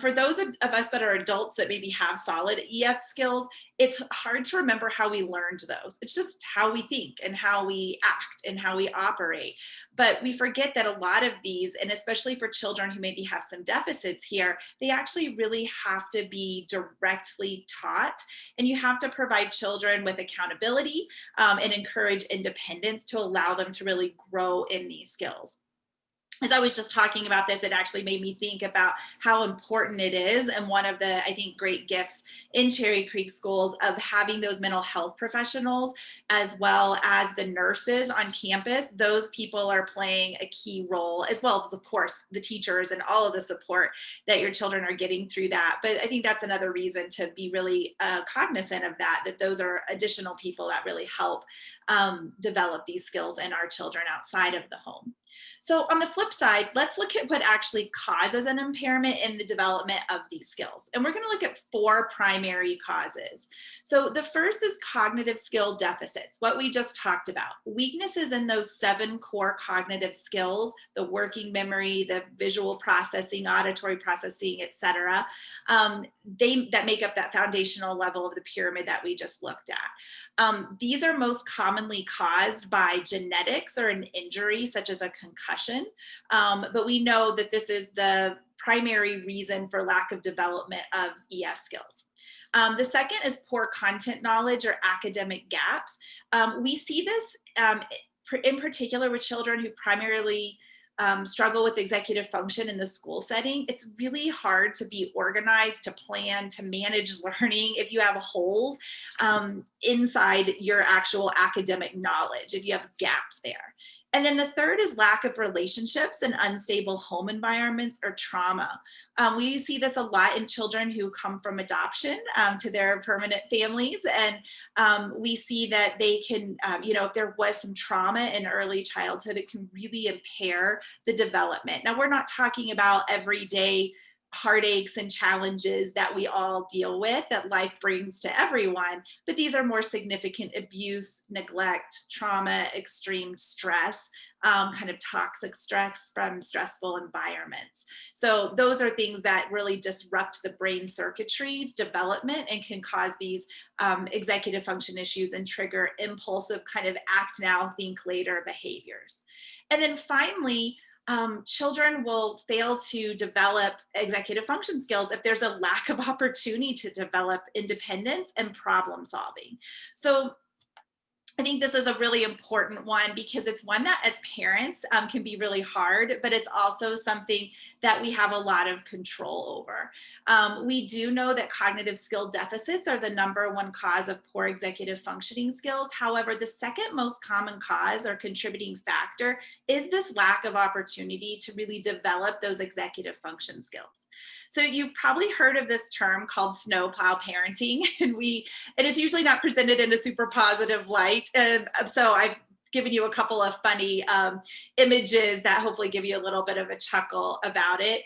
For those of us that are adults that maybe have solid EF skills, it's hard to remember how we learned those. It's just how we think and how we act and how we operate. But we forget that a lot of these, and especially for children who maybe have some deficits here, they actually really have to be directly taught. And you have to provide children with accountability and encourage independence to allow them to really grow in these skills. As I was just talking about this, it actually made me think about how important it is. And one of the, I think, great gifts in Cherry Creek schools of having those mental health professionals, as well as the nurses on campus, those people are playing a key role, as well as, of course, the teachers and all of the support that your children are getting through that. But I think that's another reason to be really cognizant of that those are additional people that really help develop these skills in our children outside of the home. So on the flip side, let's look at what actually causes an impairment in the development of these skills. And we're going to look at 4 primary causes. So the first is cognitive skill deficits, what we just talked about. Weaknesses in those 7 core cognitive skills, the working memory, the visual processing, auditory processing, etc. That make up that foundational level of the pyramid that we just looked at. These are most commonly caused by genetics or an injury, such as a concussion. But we know that this is the primary reason for lack of development of EF skills. The second is poor content knowledge or academic gaps. We see this in particular with children who primarily struggle with executive function in the school setting. It's really hard to be organized, to plan, to manage learning if you have holes inside your actual academic knowledge, if you have gaps there. And then the third is lack of relationships and unstable home environments or trauma. We see this a lot in children who come from adoption to their permanent families. And we see that they can, if there was some trauma in early childhood, it can really impair the development. Now, we're not talking about everyday heartaches and challenges that we all deal with, that life brings to everyone, but these are more significant abuse, neglect, trauma, extreme stress, kind of toxic stress from stressful environments. So those are things that really disrupt the brain circuitry's development and can cause these executive function issues and trigger impulsive kind of act now, think later behaviors. And then finally, children will fail to develop executive function skills if there's a lack of opportunity to develop independence and problem solving. So I think this is a really important one because it's one that as parents can be really hard, but it's also something that we have a lot of control over. We do know that cognitive skill deficits are the #1 cause of poor executive functioning skills. However, the second most common cause or contributing factor is this lack of opportunity to really develop those executive function skills. So you've probably heard of this term called snowplow parenting, and it is usually not presented in a super positive light. So I've given you a couple of funny images that hopefully give you a little bit of a chuckle about it.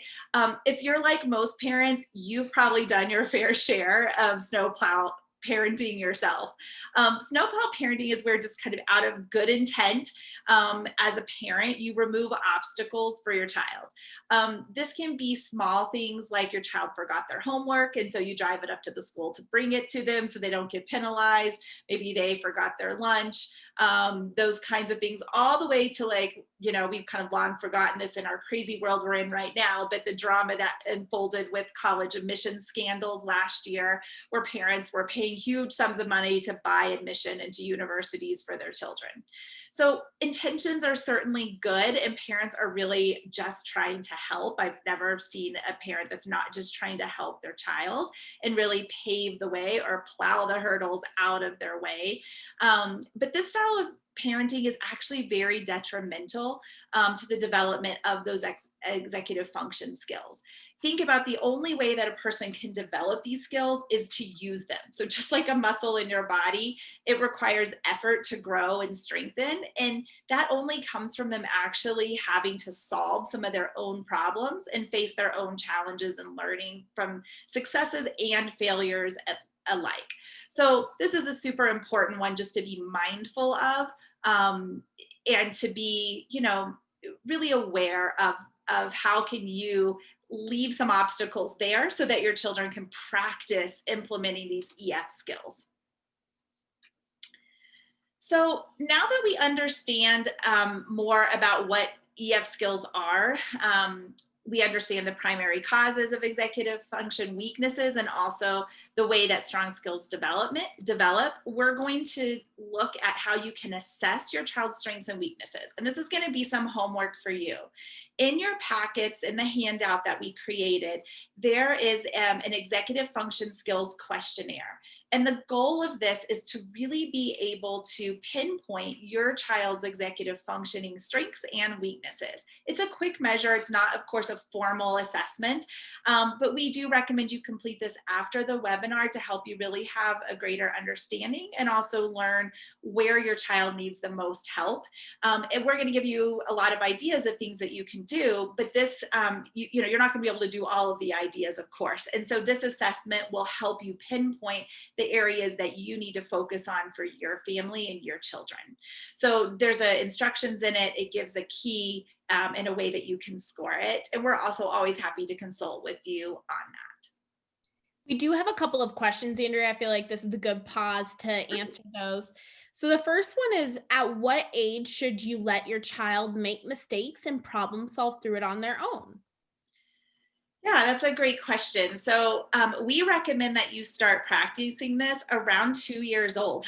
If you're like most parents, you've probably done your fair share of snowplow parenting yourself. Snowplow parenting is where just kind of out of good intent, as a parent, you remove obstacles for your child. This can be small things like your child forgot their homework, and so you drive it up to the school to bring it to them so they don't get penalized. Maybe they forgot their lunch, those kinds of things, all the way to like, we've kind of long forgotten this in our crazy world we're in right now, but the drama that unfolded with college admissions scandals last year, where parents were paying huge sums of money to buy admission into universities for their children. So intentions are certainly good, and parents are really just trying to help. I've never seen a parent that's not just trying to help their child and really pave the way or plow the hurdles out of their way. But this style of parenting is actually very detrimental to the development of those executive function skills. Think about the only way that a person can develop these skills is to use them. So just like a muscle in your body, it requires effort to grow and strengthen. And that only comes from them actually having to solve some of their own problems and face their own challenges and learning from successes and failures alike. So this is a super important one just to be mindful of, and to be, really aware of how can you leave some obstacles there so that your children can practice implementing these EF skills. So now that we understand more about what EF skills are, we understand the primary causes of executive function weaknesses and also the way that strong skills develop, we're going to look at how you can assess your child's strengths and weaknesses. And this is going to be some homework for you. In your packets, in the handout that we created, there is an executive function skills questionnaire. And the goal of this is to really be able to pinpoint your child's executive functioning strengths and weaknesses. It's a quick measure. It's not, of course, a formal assessment, but we do recommend you complete this after the webinar to help you really have a greater understanding and also learn where your child needs the most help. And we're going to give you a lot of ideas of things that you can do, but this, you're not going to be able to do all of the ideas, of course. And so this assessment will help you pinpoint the areas that you need to focus on for your family and your children. So there's instructions in it. It gives a key in a way that you can score it. And we're also always happy to consult with you on that. We do have a couple of questions, Andrea. I feel like this is a good pause to answer those. So the first one is, at what age should you let your child make mistakes and problem solve through it on their own? Yeah, that's a great question. So we recommend that you start practicing this around 2 years old,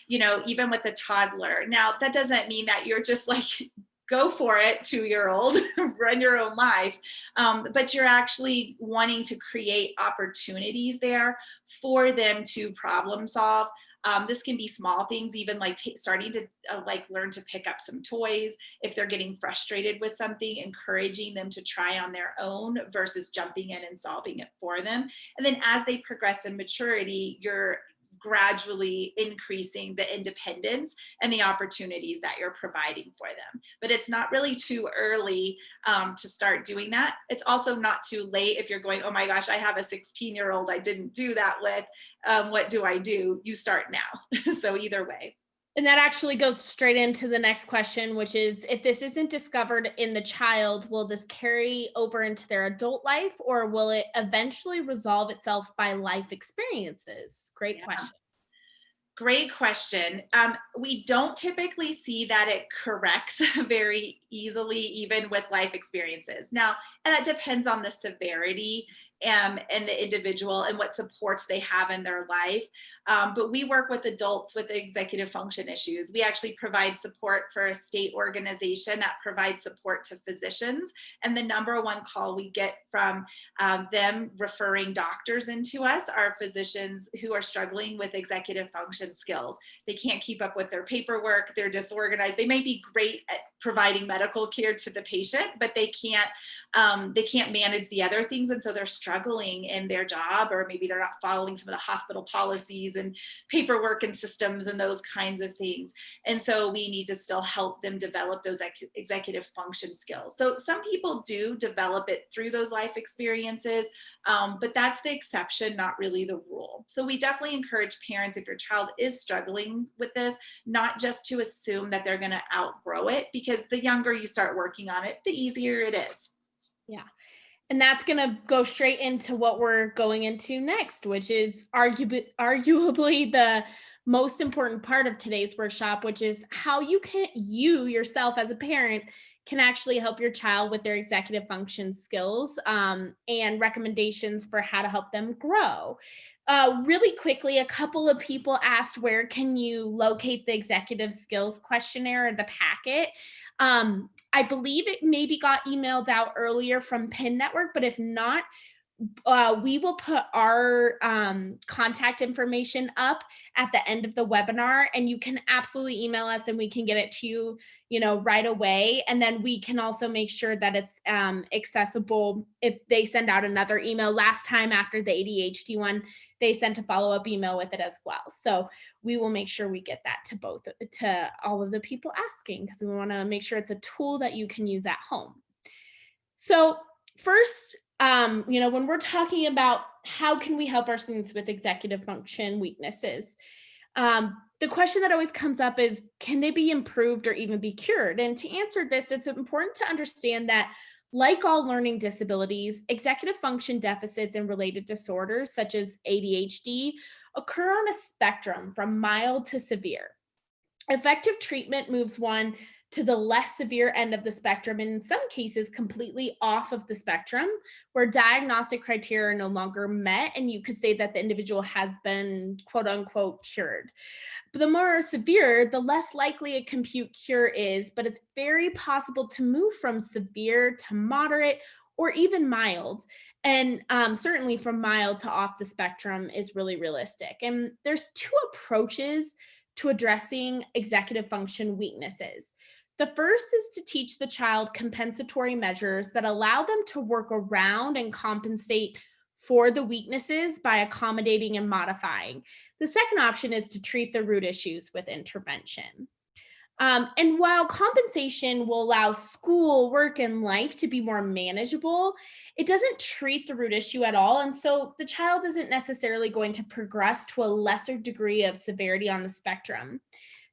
even with a toddler. Now, that doesn't mean that you're just like, go for it, 2-year-old, run your own life. But you're actually wanting to create opportunities there for them to problem solve. This can be small things, even like starting to learn to pick up some toys. If they're getting frustrated with something, encouraging them to try on their own versus jumping in and solving it for them. And then as they progress in maturity, you're gradually increasing the independence and the opportunities that you're providing for them. But it's not really too early to start doing that. It's also not too late if you're going, oh my gosh, I have a 16-year-old I didn't do that with. What do I do? You start now. So either way. And that actually goes straight into the next question, which is, if this isn't discovered in the child, will this carry over into their adult life, or will it eventually resolve itself by life experiences? Great question. Great question. We don't typically see that it corrects very easily, even with life experiences. Now, and that depends on the severity and the individual and what supports they have in their life. But we work with adults with executive function issues. We actually provide support for a state organization that provides support to physicians. And the number one call we get from them referring doctors into us are physicians who are struggling with executive function skills. They can't keep up with their paperwork. They're disorganized. They may be great at providing medical care to the patient, but they can't manage the other things. And so they're struggling in their job, or maybe they're not following some of the hospital policies and paperwork and systems and those kinds of things. And so we need to still help them develop those executive function skills. So some people do develop it through those life experiences, but that's the exception, not really the rule. So we definitely encourage parents, if your child is struggling with this, not just to assume that they're going to outgrow it, because the younger you start working on it, the easier it is. Yeah. And that's going to go straight into what we're going into next, which is arguably the most important part of today's workshop, which is how you yourself as a parent can actually help your child with their executive function skills, and recommendations for how to help them grow. Really quickly, a couple of people asked, where can you locate the executive skills questionnaire or the packet? I believe it maybe got emailed out earlier from PIN Network, but if not, we will put our contact information up at the end of the webinar, and you can absolutely email us and we can get it to you, right away. And then we can also make sure that it's accessible if they send out another email. Last time after the ADHD one, they sent a follow-up email with it as well. So we will make sure we get that to all of the people asking, because we want to make sure it's a tool that you can use at home. So first, when we're talking about how can we help our students with executive function weaknesses, the question that always comes up is, can they be improved or even be cured? And to answer this, it's important to understand that, like all learning disabilities, executive function deficits and related disorders such as ADHD occur on a spectrum from mild to severe. Effective treatment moves one to the less severe end of the spectrum, and in some cases completely off of the spectrum, where diagnostic criteria are no longer met, and you could say that the individual has been quote unquote cured. But the more severe, the less likely a complete cure is, but it's very possible to move from severe to moderate or even mild. And certainly from mild to off the spectrum is really realistic. And there's two approaches to addressing executive function weaknesses. The first is to teach the child compensatory measures that allow them to work around and compensate for the weaknesses by accommodating and modifying. The second option is to treat the root issues with intervention. And while compensation will allow school, work, and life to be more manageable, it doesn't treat the root issue at all. And so the child isn't necessarily going to progress to a lesser degree of severity on the spectrum.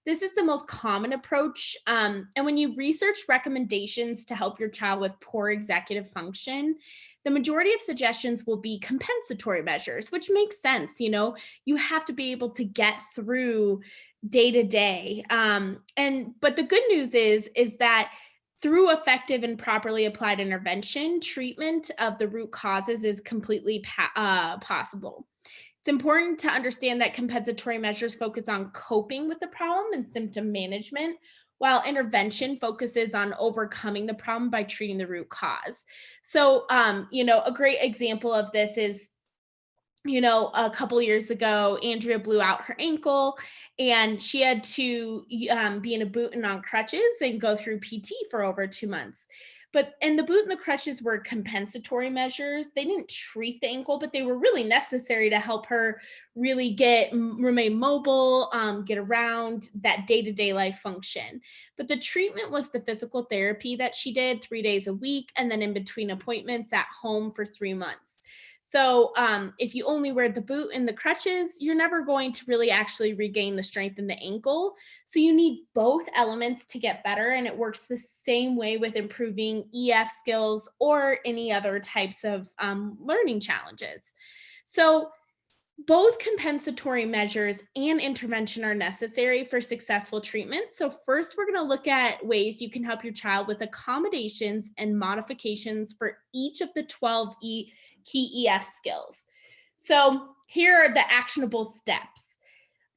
This is the most common approach. And when you research recommendations to help your child with poor executive function, the majority of suggestions will be compensatory measures, which makes sense. You have to be able to get through day to day. But the good news is that through effective and properly applied intervention, treatment of the root causes is completely possible. It's important to understand that compensatory measures focus on coping with the problem and symptom management, while intervention focuses on overcoming the problem by treating the root cause. So, a great example of this is, a couple years ago, Andrea blew out her ankle and she had to be in a boot and on crutches and go through PT for over 2 months. And the boot and the crutches were compensatory measures. They didn't treat the ankle, but they were really necessary to help her really remain mobile, get around that day-to-day life function. But the treatment was the physical therapy that she did 3 days a week, and then in between appointments at home for 3 months. So if you only wear the boot and the crutches, you're never going to really actually regain the strength in the ankle. So you need both elements to get better. And it works the same way with improving EF skills or any other types of learning challenges. So both compensatory measures and intervention are necessary for successful treatment. So first, we're going to look at ways you can help your child with accommodations and modifications for each of the 12 key EF skills. So here are the actionable steps.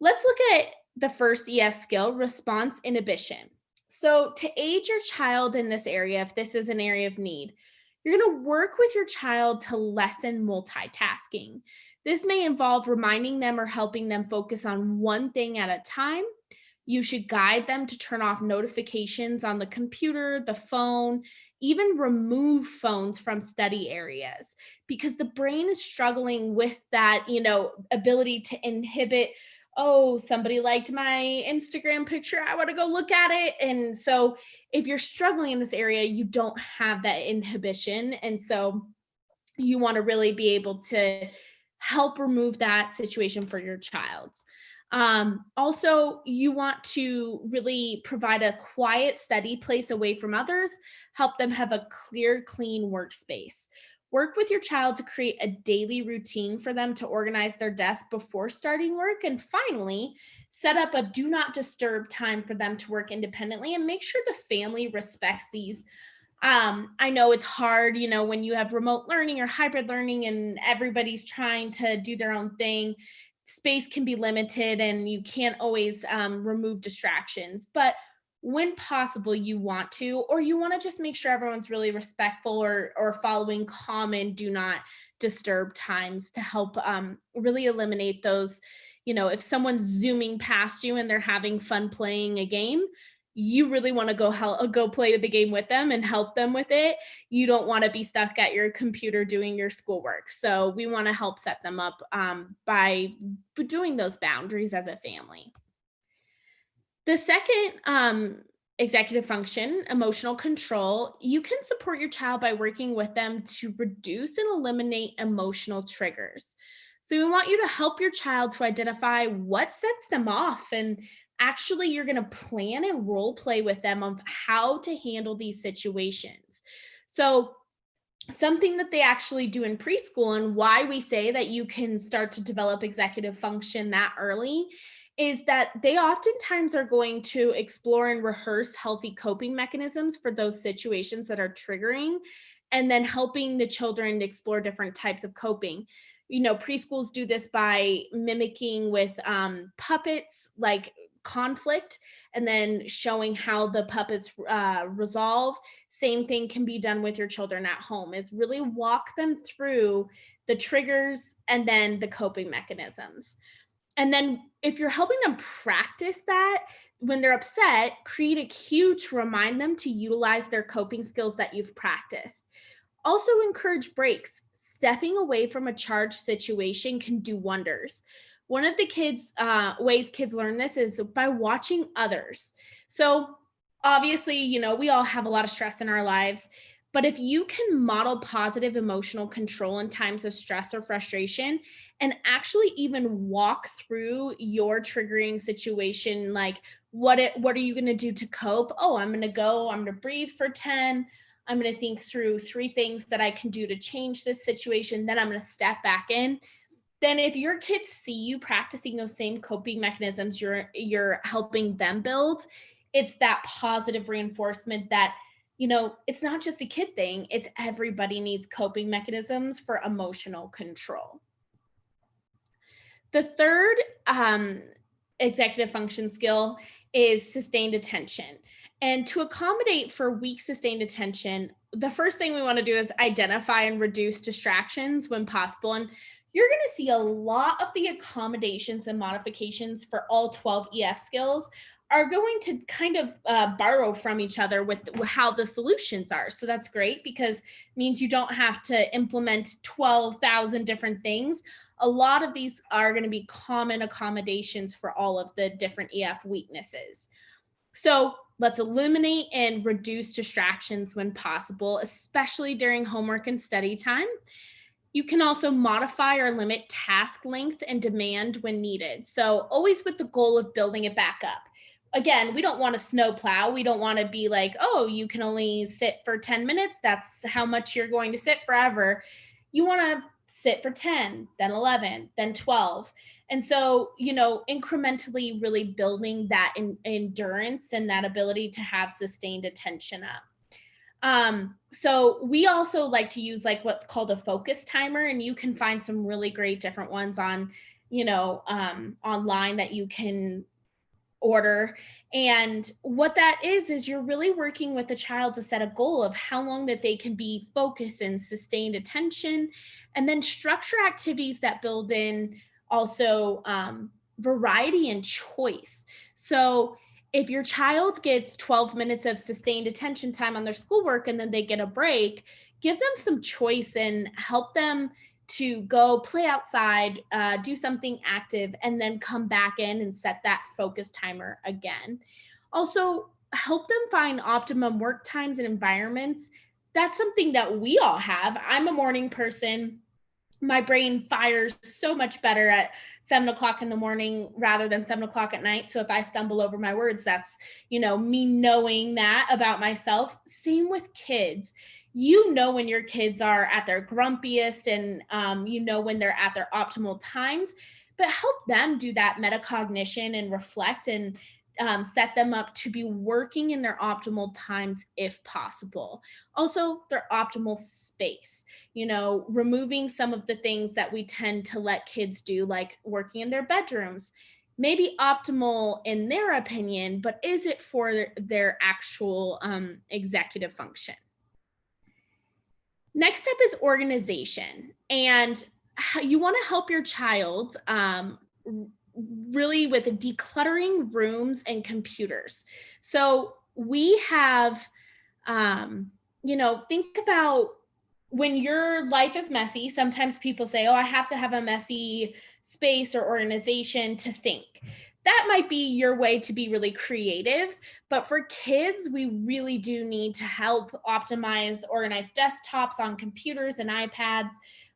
Let's look at the first EF skill, response inhibition. So to aid your child in this area, if this is an area of need, you're going to work with your child to lessen multitasking. This may involve reminding them or helping them focus on one thing at a time. You should guide them to turn off notifications on the computer, the phone, even remove phones from study areas, because the brain is struggling with that, ability to inhibit, oh, somebody liked my Instagram picture, I want to go look at it. And so if you're struggling in this area, you don't have that inhibition. And so you want to really be able to help remove that situation for your child. Also, you want to really provide a quiet, steady place away from others, help them have a clear, clean workspace. Work with your child to create a daily routine for them to organize their desk before starting work. And finally, set up a do not disturb time for them to work independently, and make sure the family respects these. I know it's hard, when you have remote learning or hybrid learning and everybody's trying to do their own thing, space can be limited and you can't always remove distractions. But when possible, you want to, or you want to just make sure everyone's really respectful or following common do not disturb times to help really eliminate those. If someone's zooming past you and they're having fun playing a game, you really want to go play the game with them and help them with it. You don't want to be stuck at your computer doing your schoolwork. So we want to help set them up by doing those boundaries as a family. The second executive function, emotional control, you can support your child by working with them to reduce and eliminate emotional triggers. So we want you to help your child to identify what sets them off, and actually you're going to plan and role play with them of how to handle these situations. So something that they actually do in preschool, and why we say that you can start to develop executive function that early, is that they oftentimes are going to explore and rehearse healthy coping mechanisms for those situations that are triggering, and then helping the children to explore different types of coping. Preschools do this by mimicking with puppets, like conflict, and then showing how the puppets resolve. Same thing can be done with your children at home, is really walk them through the triggers and then the coping mechanisms. And then if you're helping them practice that, when they're upset, create a cue to remind them to utilize their coping skills that you've practiced. Also encourage breaks. Stepping away from a charged situation can do wonders. One of the ways kids learn this is by watching others. So obviously, we all have a lot of stress in our lives, but if you can model positive emotional control in times of stress or frustration, and actually even walk through your triggering situation, like what are you going to do to cope? Oh, I'm going to breathe for 10. I'm going to think through 3 things that I can do to change this situation. Then I'm going to step back in. Then if your kids see you practicing those same coping mechanisms you're helping them build, it's that positive reinforcement that, it's not just a kid thing, it's everybody needs coping mechanisms for emotional control. The third executive function skill is sustained attention. And to accommodate for weak sustained attention, the first thing we want to do is identify and reduce distractions when possible. And you're going to see a lot of the accommodations and modifications for all 12 EF skills are going to kind of borrow from each other with how the solutions are. So that's great because it means you don't have to implement 12,000 different things. A lot of these are going to be common accommodations for all of the different EF weaknesses. So let's eliminate and reduce distractions when possible, especially during homework and study time. You can also modify or limit task length and demand when needed. So always with the goal of building it back up. Again, we don't want to snowplow. We don't want to be like, oh, you can only sit for 10 minutes. That's how much you're going to sit forever. You want to sit for 10, then 11, then 12. And so, incrementally really building that endurance and that ability to have sustained attention up. So we also like to use like what's called a focus timer, and you can find some really great different ones on, online that you can order. And what that is you're really working with the child to set a goal of how long that they can be focused and sustained attention, and then structure activities that build in also variety and choice. So if your child gets 12 minutes of sustained attention time on their schoolwork and then they get a break, give them some choice and help them to go play outside, do something active, and then come back in and set that focus timer again. Also, help them find optimum work times and environments. That's something that we all have. I'm a morning person. My brain fires so much better at 7 o'clock in the morning rather than 7 o'clock at night. So if I stumble over my words, that's, me knowing that about myself. Same with kids. When your kids are at their grumpiest and when they're at their optimal times, but help them do that metacognition and reflect and set them up to be working in their optimal times if possible. Also, their optimal space, removing some of the things that we tend to let kids do, like working in their bedrooms, maybe optimal in their opinion, but is it for their actual executive function? Next up is organization. And you want to help your child really with decluttering rooms and computers. So we have, think about when your life is messy. Sometimes people say, oh, I have to have a messy space or organization to think. That might be your way to be really creative, but for kids, we really do need to help optimize organized desktops on computers and iPads,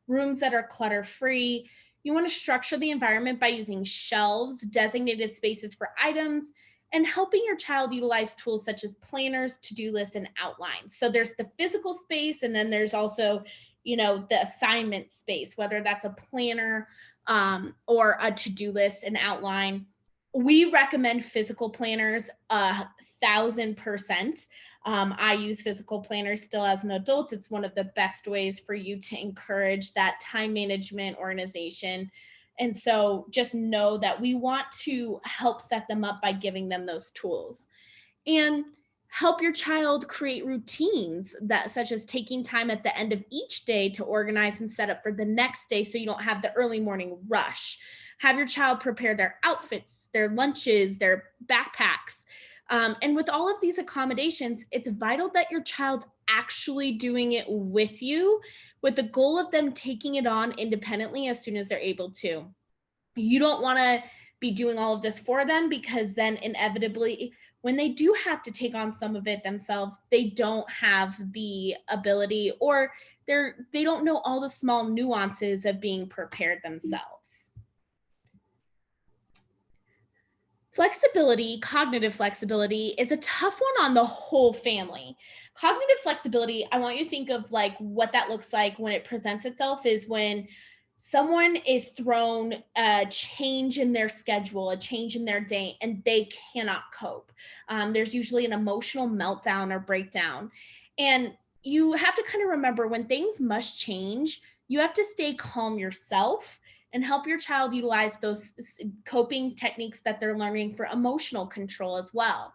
rooms that are clutter-free. You want to structure the environment by using shelves, designated spaces for items, and helping your child utilize tools such as planners, to-do lists, and outlines. So there's the physical space, and then there's also, the assignment space, whether that's a planner or a to-do list, an outline. We recommend physical planners 1,000%. I use physical planners still as an adult. It's one of the best ways for you to encourage that time management, organization. And so just know that we want to help set them up by giving them those tools. And help your child create routines such as taking time at the end of each day to organize and set up for the next day so you don't have the early morning rush. Have your child prepare their outfits, their lunches, their backpacks. And with all of these accommodations, it's vital that your child's actually doing it with you, with the goal of them taking it on independently as soon as they're able to. You don't want to be doing all of this for them, because then inevitably, when they do have to take on some of it themselves, they don't have the ability, or they don't know all the small nuances of being prepared themselves. Flexibility, cognitive flexibility, is a tough one on the whole family. Cognitive flexibility, I want you to think of like what that looks like when it presents itself is when someone is thrown a change in their schedule, a change in their day, and they cannot cope. There's usually an emotional meltdown or breakdown. And you have to kind of remember, when things must change, you have to stay calm yourself and help your child utilize those coping techniques that they're learning for emotional control as well.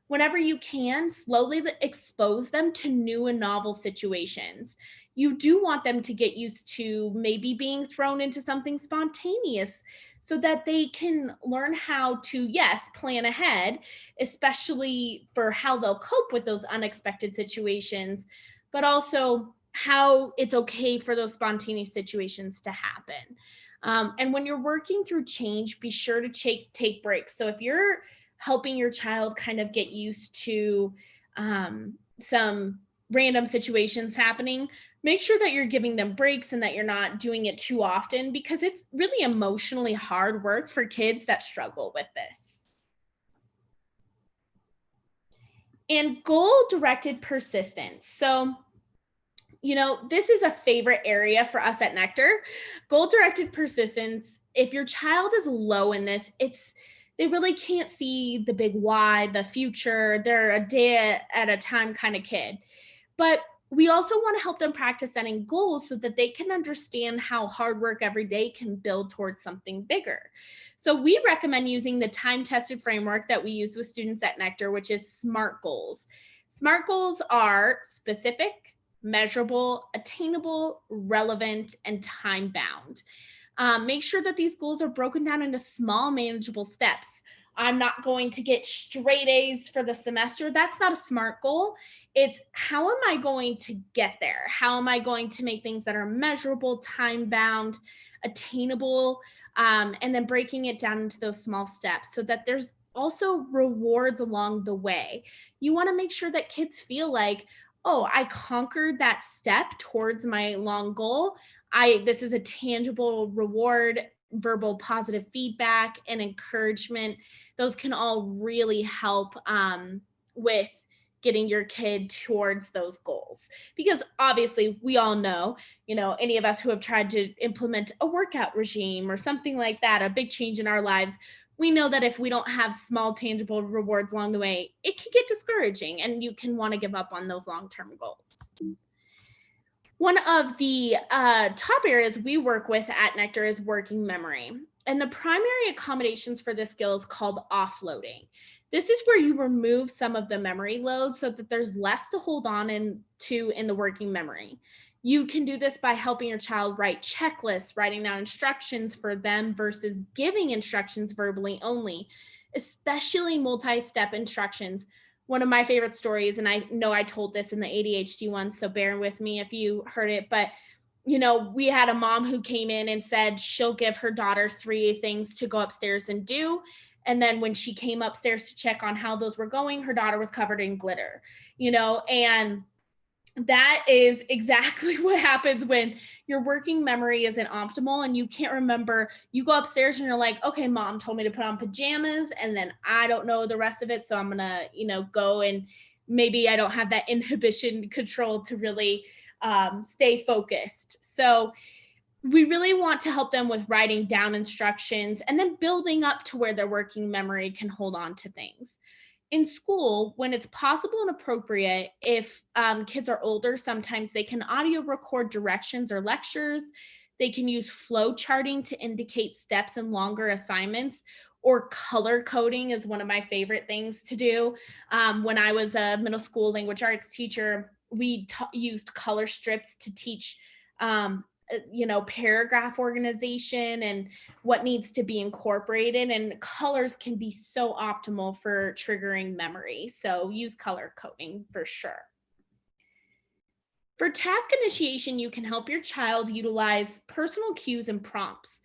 whenever you can, slowly expose them to new and novel situations. You do want them to get used to maybe being thrown into something spontaneous so that they can learn how to, yes, plan ahead, especially for how they'll cope with those unexpected situations, but also how it's okay for those spontaneous situations to happen. And when you're working through change, be sure to take breaks. So if you're helping your child kind of get used to some random situations happening, make sure that you're giving them breaks and that you're not doing it too often, because it's really emotionally hard work for kids that struggle with this. And goal-directed persistence. So, this is a favorite area for us at Nectar. Goal-directed persistence, if your child is low in this, they really can't see the big why, the future. They're a day at a time kind of kid. But we also want to help them practice setting goals so that they can understand how hard work every day can build towards something bigger. So we recommend using the time-tested framework that we use with students at Nectar, which is SMART goals. SMART goals are specific, measurable, attainable, relevant, and time-bound. Make sure that these goals are broken down into small, manageable steps. I'm not going to get straight A's for the semester. That's not a SMART goal. It's how am I going to get there? How am I going to make things that are measurable, time-bound, attainable, and then breaking it down into those small steps so that there's also rewards along the way. You want to make sure that kids feel like, oh, I conquered that step towards my long goal. This is a tangible reward, verbal positive feedback and encouragement. Those can all really help with getting your kid towards those goals. Because obviously we all know, any of us who have tried to implement a workout regime or something like that, a big change in our lives, we know that if we don't have small tangible rewards along the way, it can get discouraging and you can want to give up on those long-term goals. One of the top areas we work with at Nectar is working memory. And the primary accommodations for this skill is called offloading. This is where you remove some of the memory load so that there's less to hold on to in the working memory. You can do this by helping your child write checklists, writing down instructions for them versus giving instructions verbally only, especially multi-step instructions. One of my favorite stories, and I know I told this in the ADHD one, so bear with me if you heard it, but we had a mom who came in and said she'll give her daughter 3 things to go upstairs and do. And then when she came upstairs to check on how those were going, her daughter was covered in glitter, and that is exactly what happens when your working memory isn't optimal and you can't remember. You go upstairs and you're like, okay, mom told me to put on pajamas and then I don't know the rest of it. So I'm going to, go and maybe I don't have that inhibition control to really stay focused. So we really want to help them with writing down instructions and then building up to where their working memory can hold on to things. In school, when it's possible and appropriate, if kids are older, sometimes they can audio record directions or lectures. They can use flow charting to indicate steps in longer assignments, or color coding is one of my favorite things to do. When I was a middle school language arts teacher, we used color strips to teach paragraph organization and what needs to be incorporated, and colors can be so optimal for triggering memory. So use color coding for sure. For task initiation, you can help your child utilize personal cues and prompts.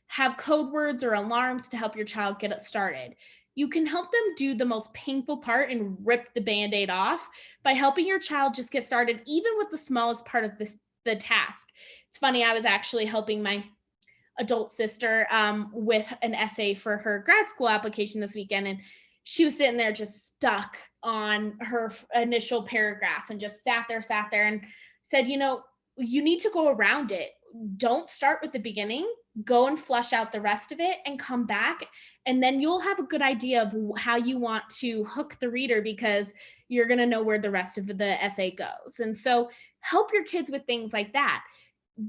Have code words or alarms to help your child get it started. You can help them do the most painful part and rip the Band-Aid off by helping your child just get started, even with the smallest part of the task. It's funny, I was actually helping my adult sister with an essay for her grad school application this weekend, and she was sitting there just stuck on her initial paragraph and just sat there and said, you need to go around it. Don't start with the beginning, go and flush out the rest of it and come back. And then you'll have a good idea of how you want to hook the reader, because you're going to know where the rest of the essay goes. And so help your kids with things like that.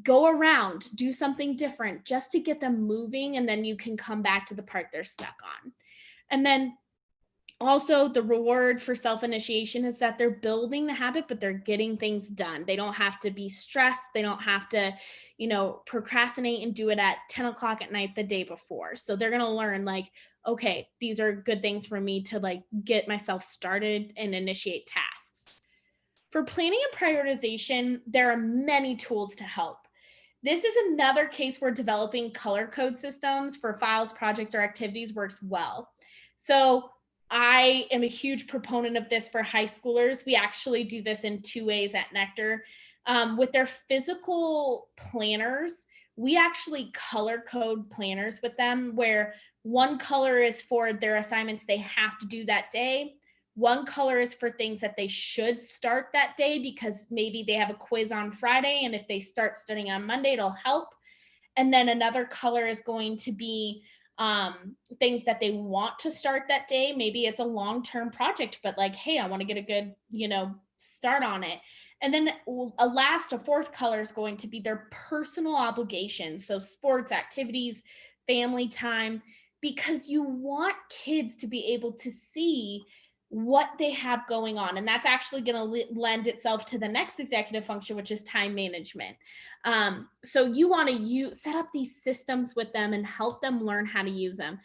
Go around, do something different just to get them moving. And then you can come back to the part they're stuck on. And then Also, the reward for self-initiation is that they're building the habit, but they're getting things done. They don't have to be stressed. They don't have to, procrastinate and do it at 10 o'clock at night the day before. So they're going to learn like, okay, these are good things for me to like get myself started and initiate tasks. For planning and prioritization, there are many tools to help. This is another case where developing color code systems for files, projects, or activities works well. So I am a huge proponent of this for high schoolers. We actually do this in 2 ways at Nectar. With their physical planners, we actually color code planners with them where one color is for their assignments they have to do that day. One color is for things that they should start that day because maybe they have a quiz on Friday, and if they start studying on Monday, it'll help. And then another color is going to be things that they want to start that day. Maybe it's a long-term project, but like, hey, I want to get a good, start on it. And then a fourth color is going to be their personal obligations. So sports, activities, family time, because you want kids to be able to see what they have going on. And that's actually going to lend itself to the next executive function, which is time management. So you want to set up these systems with them and help them learn how to use them.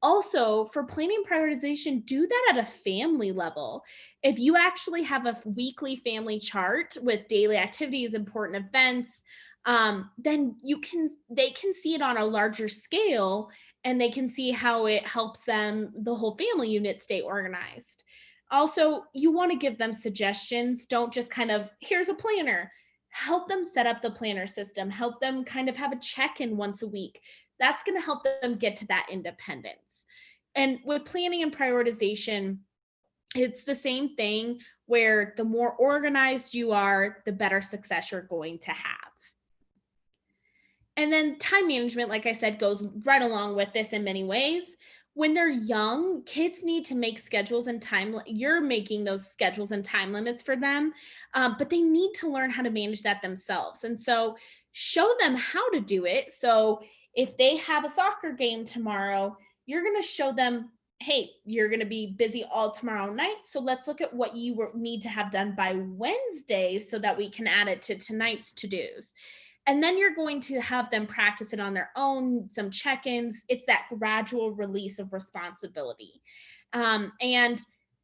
Also, for planning prioritization, do that at a family level. If you actually have a weekly family chart with daily activities, important events, then they can see it on a larger scale, and they can see how it helps them, the whole family unit, stay organized. Also, you want to give them suggestions. Don't just kind of, here's a planner. Help them set up the planner system. Help them kind of have a check-in once a week. That's going to help them get to that independence. And with planning and prioritization, it's the same thing where the more organized you are, the better success you're going to have. And then time management, like I said, goes right along with this in many ways. When they're young, kids need to make schedules and you're making those schedules and time limits for them, but they need to learn how to manage that themselves. And so show them how to do it. So if they have a soccer game tomorrow, you're going to show them, hey, you're going to be busy all tomorrow night. So let's look at what you need to have done by Wednesday so that we can add it to tonight's to-dos. And then you're going to have them practice it on their own, some check-ins. It's that gradual release of responsibility. And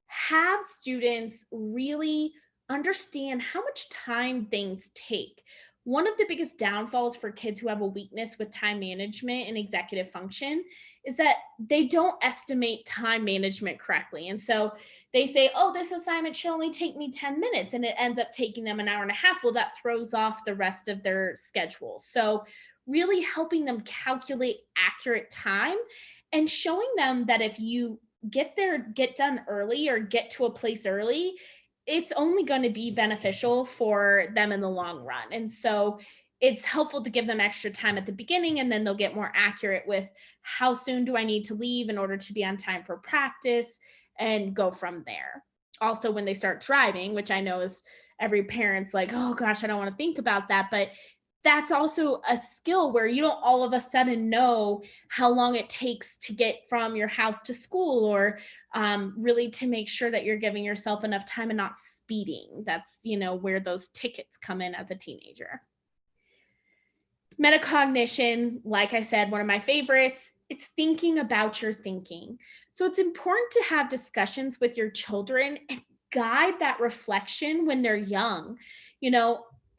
have students really understand how much time things take. One of the biggest downfalls for kids who have a weakness with time management and executive function is that they don't estimate time management correctly. And so they say, oh, this assignment should only take me 10 minutes, and it ends up taking them an hour and a half. Well, that throws off the rest of their schedule. So really helping them calculate accurate time and showing them that if you get done early or get to a place early, it's only going to be beneficial for them in the long run. And so it's helpful to give them extra time at the beginning, and then they'll get more accurate with how soon do I need to leave in order to be on time for practice, and go from there. Also, when they start driving, which I know is every parent's like, oh gosh, I don't want to think about that. But that's also a skill where you don't all of a sudden know how long it takes to get from your house to school, or really to make sure that you're giving yourself enough time and not speeding. That's, where those tickets come in as a teenager. Metacognition, like I said, one of my favorites, it's thinking about your thinking. So it's important to have discussions with your children and guide that reflection when they're young,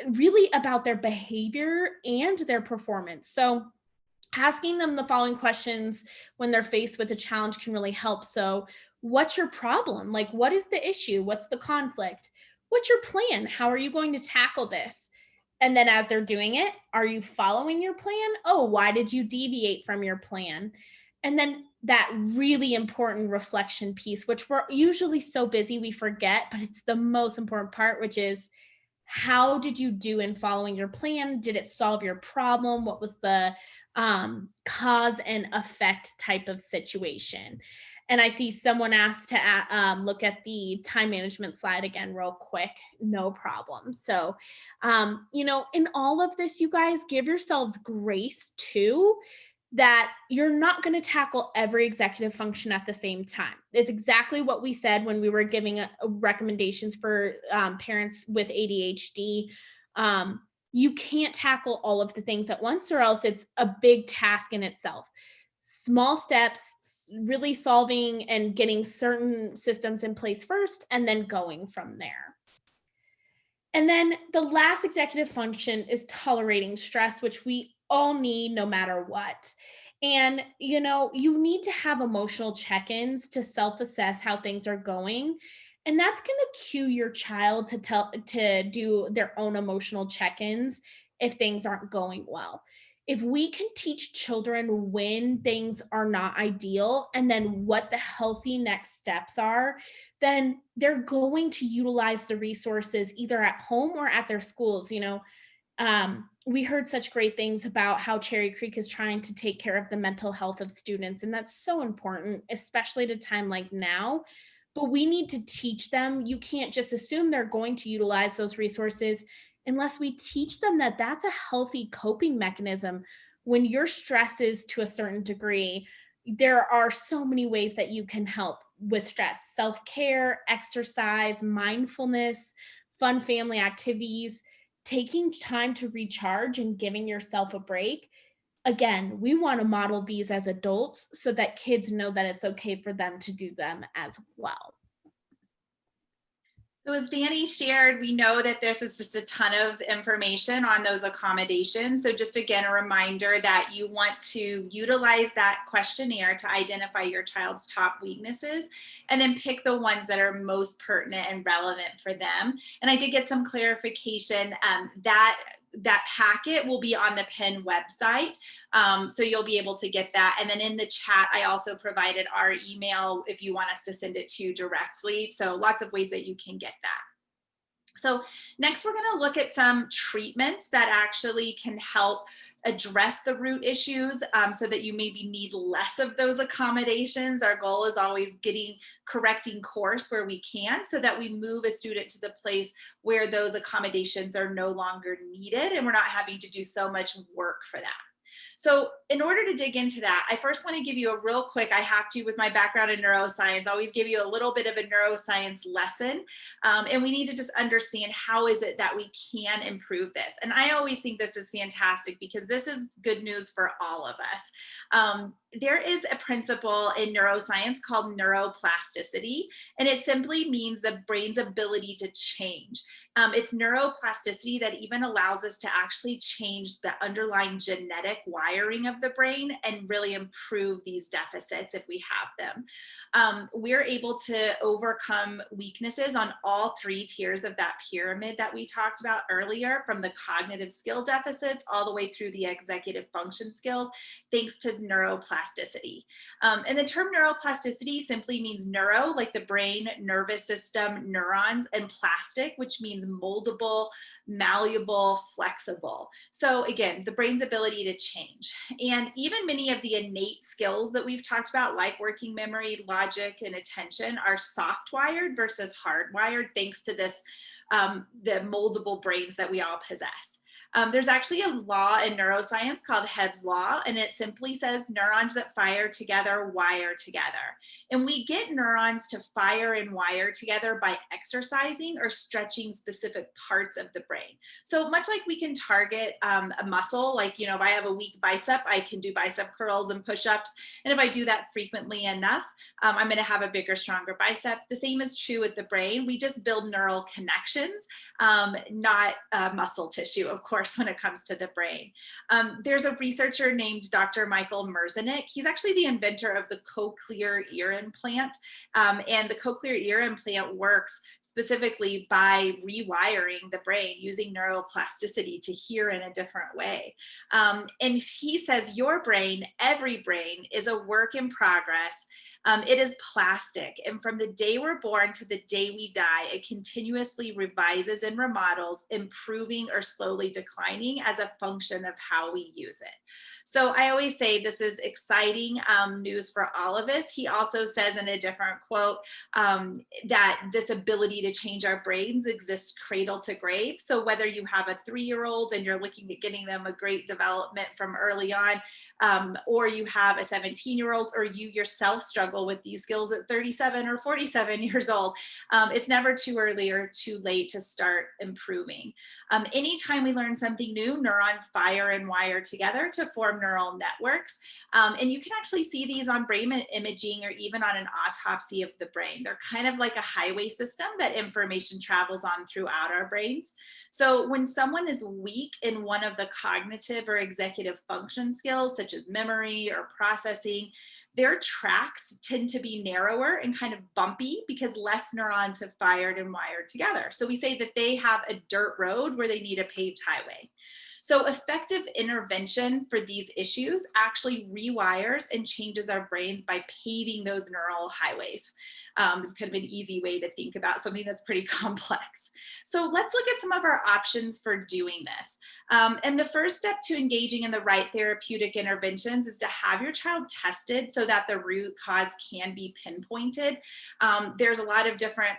really about their behavior and their performance. So asking them the following questions when they're faced with a challenge can really help. So what's your problem? Like, what is the issue? What's the conflict? What's your plan? How are you going to tackle this? And then as they're doing it, are you following your plan? Oh, why did you deviate from your plan? And then that really important reflection piece, which we're usually so busy we forget, but it's the most important part, which is, how did you do in following your plan? Did it solve your problem? What was the cause and effect type of situation? And I see someone asked to look at the time management slide again real quick. No problem. So, in all of this, you guys give yourselves grace too. that you're not going to tackle every executive function at the same time. It's exactly what we said when we were giving recommendations for parents with ADHD. You can't tackle all of the things at once, or else it's a big task in itself. Small steps, really solving and getting certain systems in place first, and then going from there. And then the last executive function is tolerating stress, which we all need no matter what. And, you know, you need to have emotional check-ins to self-assess how things are going. And that's going to cue your child to do their own emotional check-ins if things aren't going well. If we can teach children when things are not ideal and then what the healthy next steps are, then they're going to utilize the resources either at home or at their schools. You know, we heard such great things about how Cherry Creek is trying to take care of the mental health of students, and that's so important, especially at a time like now. But we need to teach them. You can't just assume they're going to utilize those resources unless we teach them that that's a healthy coping mechanism. When your stress is to a certain degree, there are so many ways that you can help with stress: self-care, exercise, mindfulness, fun family activities, taking time to recharge and giving yourself a break. Again, we want to model these as adults so that kids know that it's okay for them to do them as well. So as Dani shared, we know that this is just a ton of information on those accommodations. So just again, a reminder that you want to utilize that questionnaire to identify your child's top weaknesses and then pick the ones that are most pertinent and relevant for them. And I did get some clarification that packet will be on the PIN website. So you'll be able to get that. And then in the chat, I also provided our email if you want us to send it to you directly. So lots of ways that you can get that. So next, we're going to look at some treatments that actually can help address the root issues so that you maybe need less of those accommodations. Our goal is always correcting course where we can so that we move a student to the place where those accommodations are no longer needed and we're not having to do so much work for that. So in order to dig into that, I first want to give you a real quick, I have to, with my background in neuroscience, always give you a little bit of a neuroscience lesson. And we need to just understand how is it that we can improve this. And I always think this is fantastic because this is good news for all of us. There is a principle in neuroscience called neuroplasticity, and it simply means the brain's ability to change. It's neuroplasticity that even allows us to actually change the underlying genetic wiring of the brain and really improve these deficits if we have them. We're able to overcome weaknesses on all three tiers of that pyramid that we talked about earlier, from the cognitive skill deficits all the way through the executive function skills, thanks to neuroplasticity. And the term neuroplasticity simply means neuro, like the brain, nervous system, neurons, and plastic, which means moldable, malleable, flexible. So again, the brain's ability to change. And even many of the innate skills that we've talked about, like working memory, logic, and attention, are soft wired versus hardwired, thanks to this, the moldable brains that we all possess. There's actually a law in neuroscience called Hebb's law, and it simply says neurons that fire together wire together. And we get neurons to fire and wire together by exercising or stretching specific parts of the brain. So much like we can target a muscle, like, you know, if I have a weak bicep, I can do bicep curls and push-ups. And if I do that frequently enough, I'm going to have a bigger, stronger bicep. The same is true with the brain. We just build neural connections, not muscle tissue, of course, when it comes to the brain. There's a researcher named Dr. Michael Merzenich. He's actually the inventor of the cochlear ear implant. And the cochlear ear implant works specifically by rewiring the brain using neuroplasticity to hear in a different way. And he says your brain, every brain, is a work in progress. It is plastic. And from the day we're born to the day we die, it continuously revises and remodels, improving or slowly declining as a function of how we use it. So I always say this is exciting news for all of us. He also says in a different quote that this ability to change our brains exists cradle to grave. So whether you have a 3-year-old and you're looking at getting them a great development from early on, or you have a 17-year-old, or you yourself struggle with these skills at 37 or 47 years old, it's never too early or too late to start improving. Anytime we learn something new, neurons fire and wire together to form neural networks. And you can actually see these on brain imaging or even on an autopsy of the brain. They're kind of like a highway system that information travels on throughout our brains. So when someone is weak in one of the cognitive or executive function skills, such as memory or processing, their tracks tend to be narrower and kind of bumpy because less neurons have fired and wired together. So we say that they have a dirt road where they need a paved highway. So effective intervention for these issues actually rewires and changes our brains by paving those neural highways. It's kind of an easy way to think about something that's pretty complex. So let's look at some of our options for doing this. And the first step to engaging in the right therapeutic interventions is to have your child tested so that the root cause can be pinpointed. There's a lot of different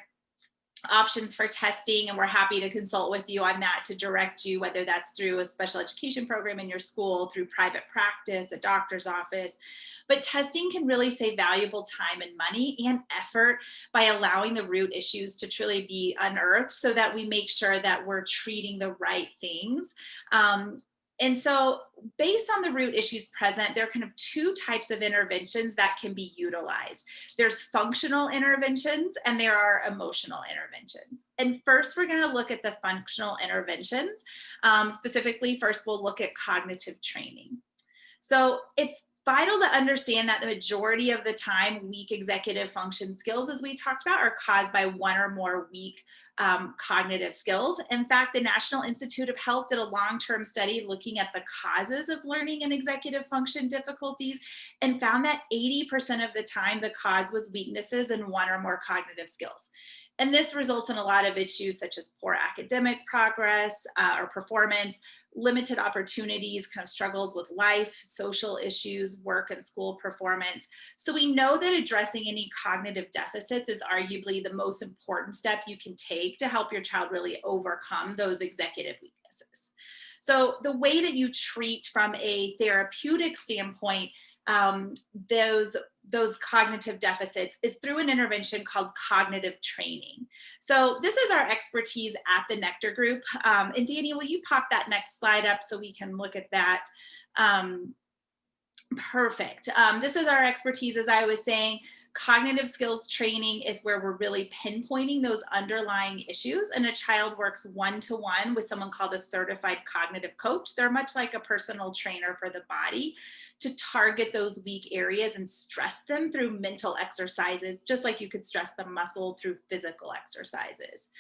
options for testing, and we're happy to consult with you on that to direct you, whether that's through a special education program in your school, through private practice, a doctor's office. But testing can really save valuable time and money and effort by allowing the root issues to truly be unearthed so that we make sure that we're treating the right things. And so based on the root issues present, there are kind of 2 types of interventions that can be utilized. There's functional interventions and there are emotional interventions. And first, we're going to look at the functional interventions. Specifically, first, we'll look at cognitive training. So it's vital to understand that the majority of the time, weak executive function skills, as we talked about, are caused by one or more weak cognitive skills. In fact, the National Institute of Health did a long-term study looking at the causes of learning and executive function difficulties and found that 80% of the time, the cause was weaknesses in one or more cognitive skills. And this results in a lot of issues such as poor academic progress or performance, limited opportunities, kind of struggles with life, social issues, work and school performance. So we know that addressing any cognitive deficits is arguably the most important step you can take to help your child really overcome those executive weaknesses. So the way that you treat from a therapeutic standpoint, those cognitive deficits is through an intervention called cognitive training. So this is our expertise at the Nectar Group. And Dani, will you pop that next slide up so we can look at that? Perfect. This is our expertise, as I was saying. Cognitive skills training is where we're really pinpointing those underlying issues, and a child works one-to-one with someone called a certified cognitive coach. They're much like a personal trainer for the body to target those weak areas and stress them through mental exercises, just like you could stress the muscle through physical exercises.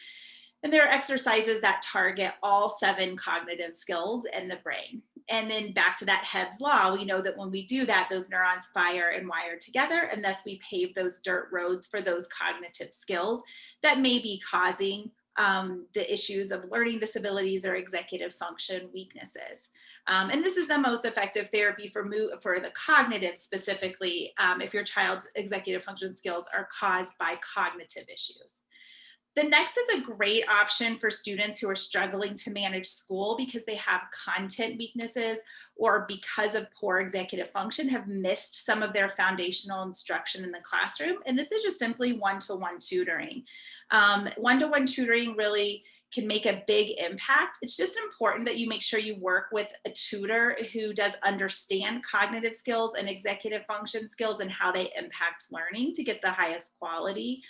And there are exercises that target all 7 cognitive skills in the brain. And then back to that Hebb's law, we know that when we do that, those neurons fire and wire together, and thus we pave those dirt roads for those cognitive skills that may be causing the issues of learning disabilities or executive function weaknesses. And this is the most effective therapy for the cognitive specifically, if your child's executive function skills are caused by cognitive issues. The next is a great option for students who are struggling to manage school because they have content weaknesses or because of poor executive function have missed some of their foundational instruction in the classroom. And this is just simply one-to-one tutoring. One-to-one tutoring really can make a big impact. It's just important that you make sure you work with a tutor who does understand cognitive skills and executive function skills and how they impact learning to get the highest quality.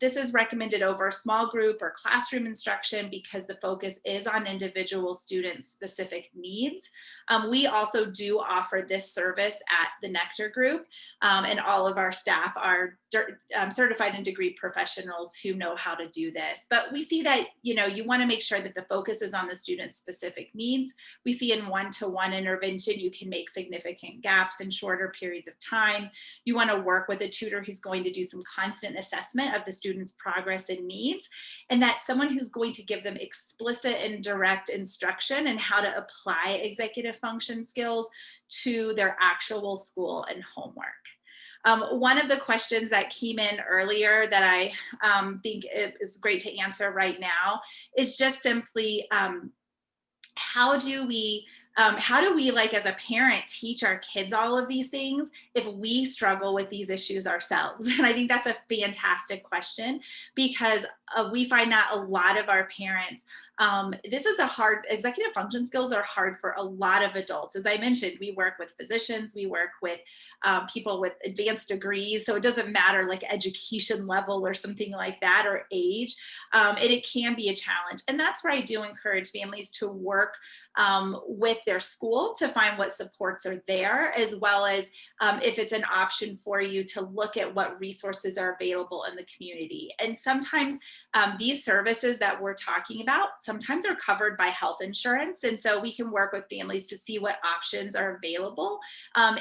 This is recommended over a small group or classroom instruction because the focus is on individual student specific needs. We also do offer this service at the Nectar Group, and all of our staff are certified and degree professionals who know how to do this. But we see that, you want to make sure that the focus is on the student specific needs. We see in one-to-one intervention, you can make significant gaps in shorter periods of time. You want to work with a tutor who's going to do some constant assessment of the student's progress and needs, and that's someone who's going to give them explicit and direct instruction and how to apply executive function skills to their actual school and homework. One of the questions that came in earlier that I think is great to answer right now is just simply, how do we like as a parent teach our kids all of these things if we struggle with these issues ourselves? And I think that's a fantastic question, because we find that a lot of our parents, this is a hard, executive function skills are hard for a lot of adults. As I mentioned, we work with physicians, we work with people with advanced degrees. So it doesn't matter like education level or something like that, or age, and it can be a challenge. And that's where I do encourage families to work with their school to find what supports are there, as well as if it's an option for you to look at what resources are available in the community. And sometimes these services that we're talking about sometimes are covered by health insurance. And so we can work with families to see what options are available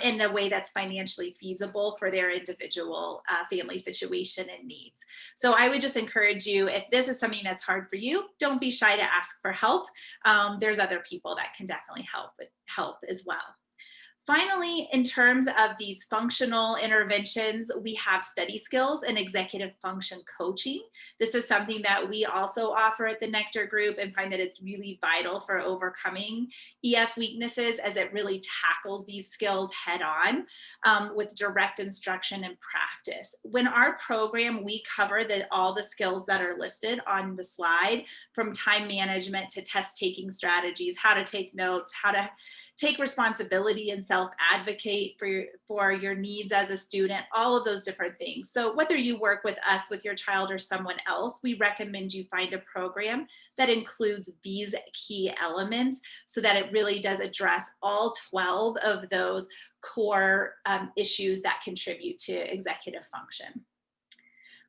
in a way that's financially feasible for their individual family situation and needs. So I would just encourage you, if this is something that's hard for you, don't be shy to ask for help. There's other people that can definitely help as well. Finally, in terms of these functional interventions, we have study skills and executive function coaching. This is something that we also offer at the Nectar Group and find that it's really vital for overcoming EF weaknesses, as it really tackles these skills head on with direct instruction and practice. When our program, we cover all the skills that are listed on the slide, from time management to test taking strategies, how to take notes, how to take responsibility and self-advocate for your needs as a student, all of those different things. So whether you work with us, with your child, or someone else, we recommend you find a program that includes these key elements so that it really does address all 12 of those core issues that contribute to executive function.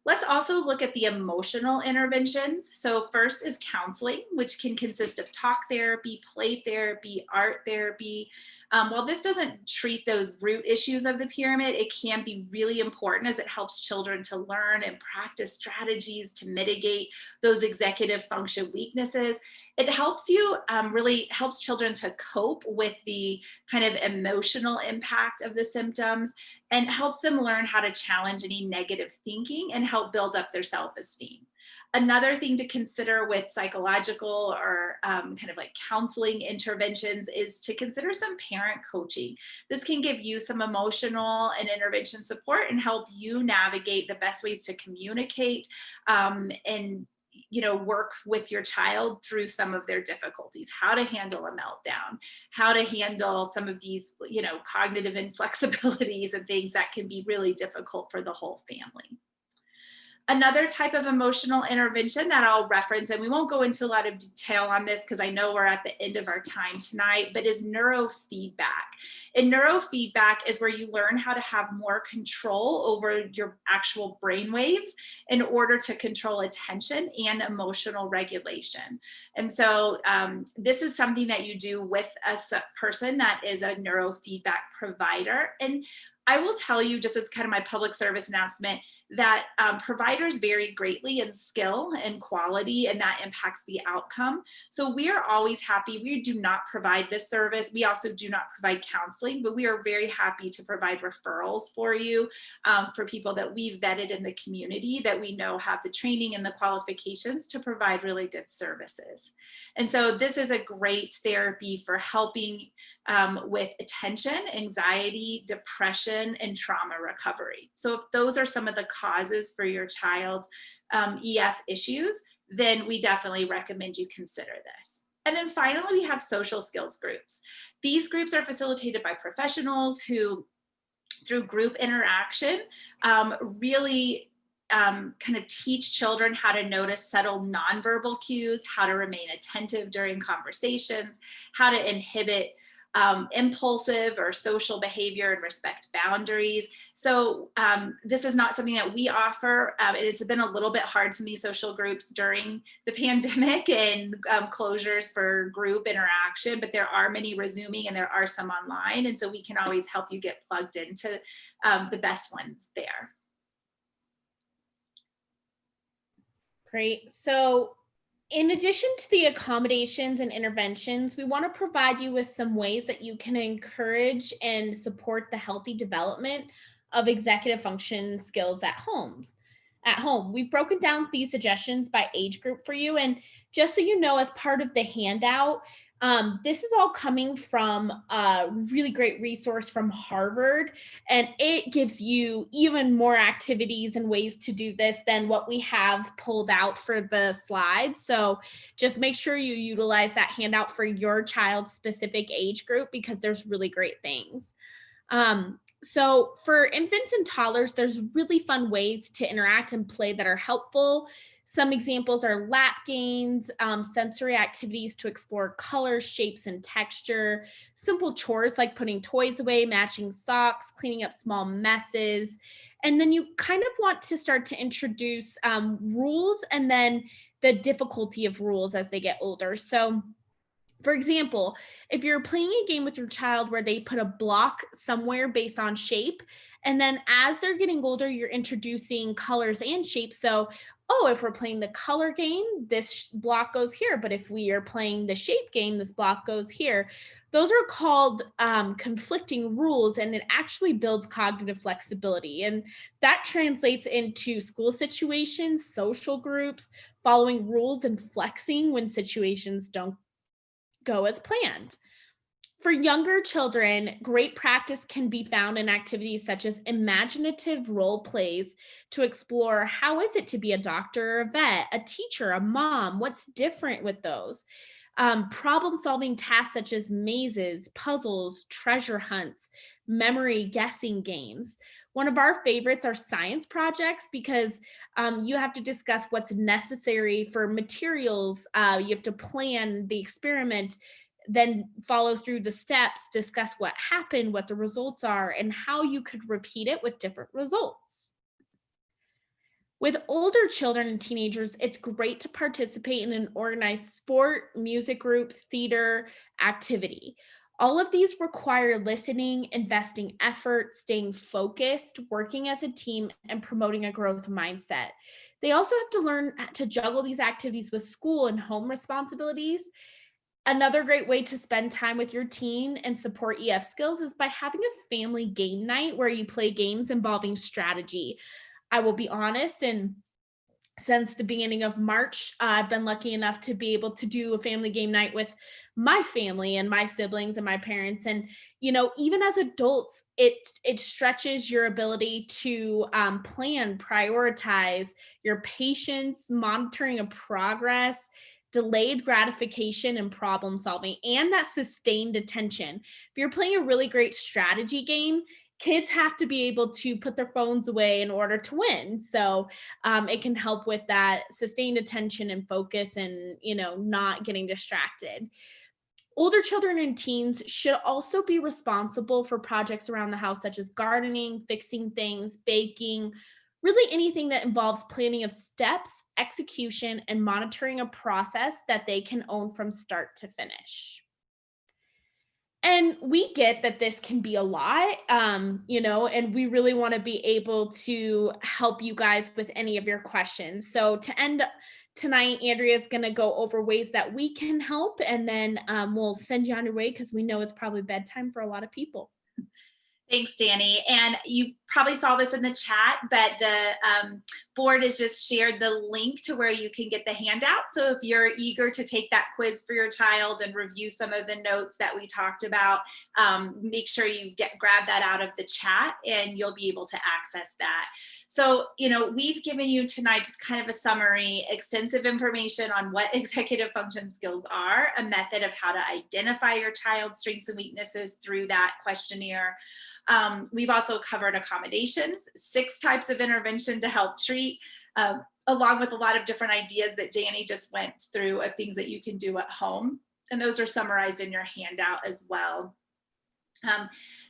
Let's also look at the emotional interventions. So first is counseling, which can consist of talk therapy, play therapy, art therapy. While this doesn't treat those root issues of the pyramid, it can be really important as it helps children to learn and practice strategies to mitigate those executive function weaknesses. It helps you, really helps children to cope with the kind of emotional impact of the symptoms, and helps them learn how to challenge any negative thinking and help build up their self-esteem. Another thing to consider with psychological or kind of like counseling interventions is to consider some parent coaching. This can give you some emotional and intervention support and help you navigate the best ways to communicate and work with your child through some of their difficulties, how to handle a meltdown, how to handle some of these, cognitive inflexibilities and things that can be really difficult for the whole family. Another type of emotional intervention that I'll reference, and we won't go into a lot of detail on this because I know we're at the end of our time tonight, but is neurofeedback. And neurofeedback is where you learn how to have more control over your actual brain waves in order to control attention and emotional regulation. And so this is something that you do with a person that is a neurofeedback provider. And I will tell you, just as kind of my public service announcement, that providers vary greatly in skill and quality, and that impacts the outcome. So we are always happy. We do not provide this service. We also do not provide counseling, but we are very happy to provide referrals for you for people that we've vetted in the community that we know have the training and the qualifications to provide really good services. And so this is a great therapy for helping with attention, anxiety, depression, and trauma recovery. So if those are some of the causes for your child's EF issues, then we definitely recommend you consider this. And then finally, we have social skills groups. These groups are facilitated by professionals who, through group interaction, really kind of teach children how to notice subtle nonverbal cues, how to remain attentive during conversations, how to inhibit impulsive or social behavior and respect boundaries. So this is not something that we offer. It's been a little bit hard to meet social groups during the pandemic and closures for group interaction, but there are many resuming and there are some online. And so we can always help you get plugged into the best ones there. Great. So in addition to the accommodations and interventions, we want to provide you with some ways that you can encourage and support the healthy development of executive function skills at home. We've broken down these suggestions by age group for you. And just so you know, as part of the handout, this is all coming from a really great resource from Harvard, and it gives you even more activities and ways to do this than what we have pulled out for the slides. So just make sure you utilize that handout for your child's specific age group, because there's really great things. So for infants and toddlers, there's really fun ways to interact and play that are helpful. Some examples are lap games, sensory activities to explore colors, shapes, and texture, simple chores like putting toys away, matching socks, cleaning up small messes. And then you kind of want to start to introduce rules and then the difficulty of rules as they get older. So for example, if you're playing a game with your child where they put a block somewhere based on shape, and then as they're getting older, you're introducing colors and shapes. So, oh, if we're playing the color game, this block goes here. But if we are playing the shape game, this block goes here. Those are called conflicting rules, and it actually builds cognitive flexibility. And that translates into school situations, social groups, following rules, and flexing when situations don't go as planned. For younger children, great practice can be found in activities such as imaginative role plays to explore how is it to be a doctor or a vet, a teacher, a mom, what's different with those. Problem-solving tasks such as mazes, puzzles, treasure hunts, memory guessing games. One of our favorites are science projects, because you have to discuss what's necessary for materials. You have to plan the experiment, then follow through the steps, discuss what happened, what the results are, and how you could repeat it with different results. With older children and teenagers, it's great to participate in an organized sport, music group, theater, activity. All of these require listening, investing effort, staying focused, working as a team, and promoting a growth mindset. They also have to learn to juggle these activities with school and home responsibilities. Another great way to spend time with your teen and support EF skills is by having a family game night where you play games involving strategy. I will be honest, and since the beginning of March, I've been lucky enough to be able to do a family game night with my family and my siblings and my parents. And, you know, even as adults, it stretches your ability to plan, prioritize, your patience, monitoring of progress, delayed gratification, and problem solving, and that sustained attention. If you're playing a really great strategy game, kids have to be able to put their phones away in order to win. So it can help with that sustained attention and focus, and, you know, not getting distracted. Older children and teens should also be responsible for projects around the house, such as gardening, fixing things, baking, really anything that involves planning of steps, execution, and monitoring a process that they can own from start to finish. And we get that this can be a lot, you know, and we really want to be able to help you guys with any of your questions. So to end tonight, Andrea is going to go over ways that we can help, and then we'll send you on your way, because we know it's probably bedtime for a lot of people. Thanks, Dani. And you probably saw this in the chat, but the board has just shared the link to where you can get the handout. So if you're eager to take that quiz for your child and review some of the notes that we talked about, make sure you grab that out of the chat, and you'll be able to access that. So, you know, we've given you tonight just kind of a summary, extensive information on what executive function skills are, a method of how to identify your child's strengths and weaknesses through that questionnaire. We've also covered accommodations, 6 types of intervention to help treat, along with a lot of different ideas that Dani just went through of things that you can do at home. And those are summarized in your handout as well.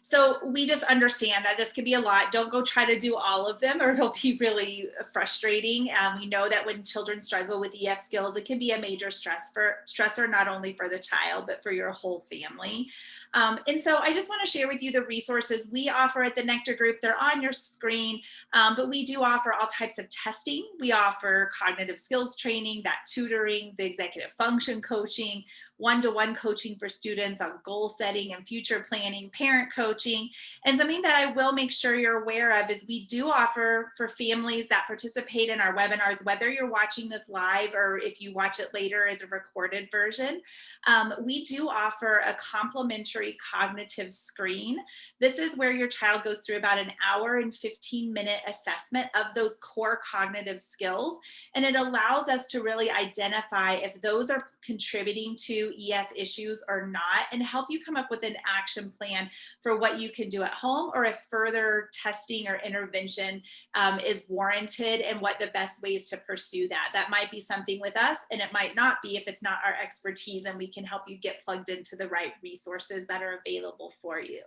So we just understand that this can be a lot. Don't go try to do all of them, or it'll be really frustrating. We know that when children struggle with EF skills, it can be a major stressor, not only for the child, but for your whole family. And so I just want to share with you the resources we offer at the Nectar Group. They're on your screen, but we do offer all types of testing. We offer cognitive skills training, that tutoring, the executive function coaching, one-to-one coaching for students on goal setting and future planning, counseling, parent coaching. And something that I will make sure you're aware of is we do offer for families that participate in our webinars, whether you're watching this live or if you watch it later as a recorded version, we do offer a complimentary cognitive screen. This is where your child goes through about an hour and 15-minute assessment of those core cognitive skills. And it allows us to really identify if those are contributing to EF issues or not, and help you come up with an action plan for what you can do at home, or if further testing or intervention is warranted, and what the best ways to pursue that. That might be something with us, and it might not be if it's not our expertise, and we can help you get plugged into the right resources that are available for you.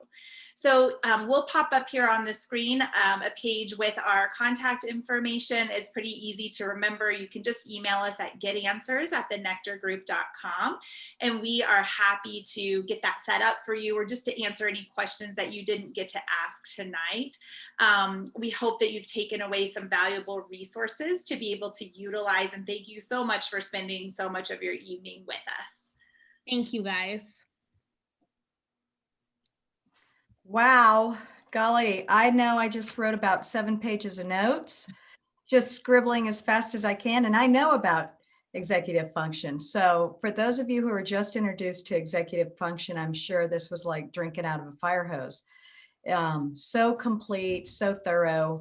So we'll pop up here on the screen a page with our contact information. It's pretty easy to remember. You can just email us at getanswers@thenectargroup.com, and we are happy to get that set up for you, or just to answer any questions that you didn't get to ask tonight. We hope that you've taken away some valuable resources to be able to utilize, and thank you so much for spending so much of your evening with us. Thank you, guys. Wow, golly, I know I just wrote about 7 pages of notes, just scribbling as fast as I can, and I know about executive function. So for those of you who are just introduced to executive function, I'm sure this was like drinking out of a fire hose. So complete, so thorough,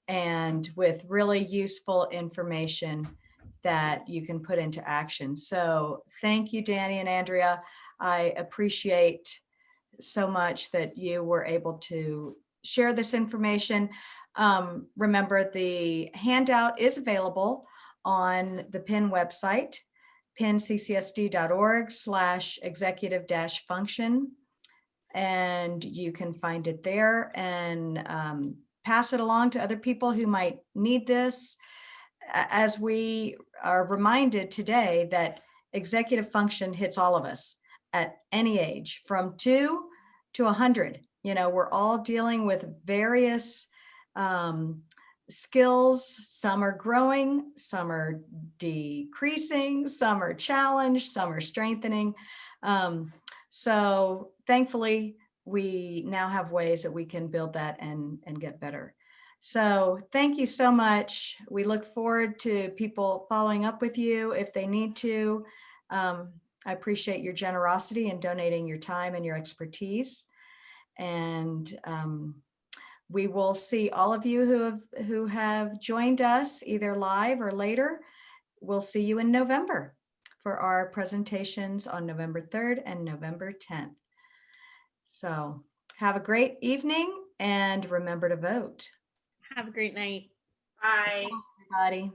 and with really useful information that you can put into action. So thank you, Dani and Andrea. I appreciate so much that you were able to share this information. Remember, the handout is available on the PIN website, pinccsd.org/executive-function. And you can find it there, and pass it along to other people who might need this. As we are reminded today that executive function hits all of us at any age, from 2 to 100. You know, we're all dealing with various skills. Some are growing, some are decreasing, some are challenged, some are strengthening. So thankfully, we now have ways that we can build that and get better. So thank you so much. We look forward to people following up with you if they need to. I appreciate your generosity in donating your time and your expertise. And we will see all of you who have joined us either live or later. We'll see you in November for our presentations on November 3rd and November 10th. So have a great evening, and remember to vote. Have a great night. Bye. Everybody.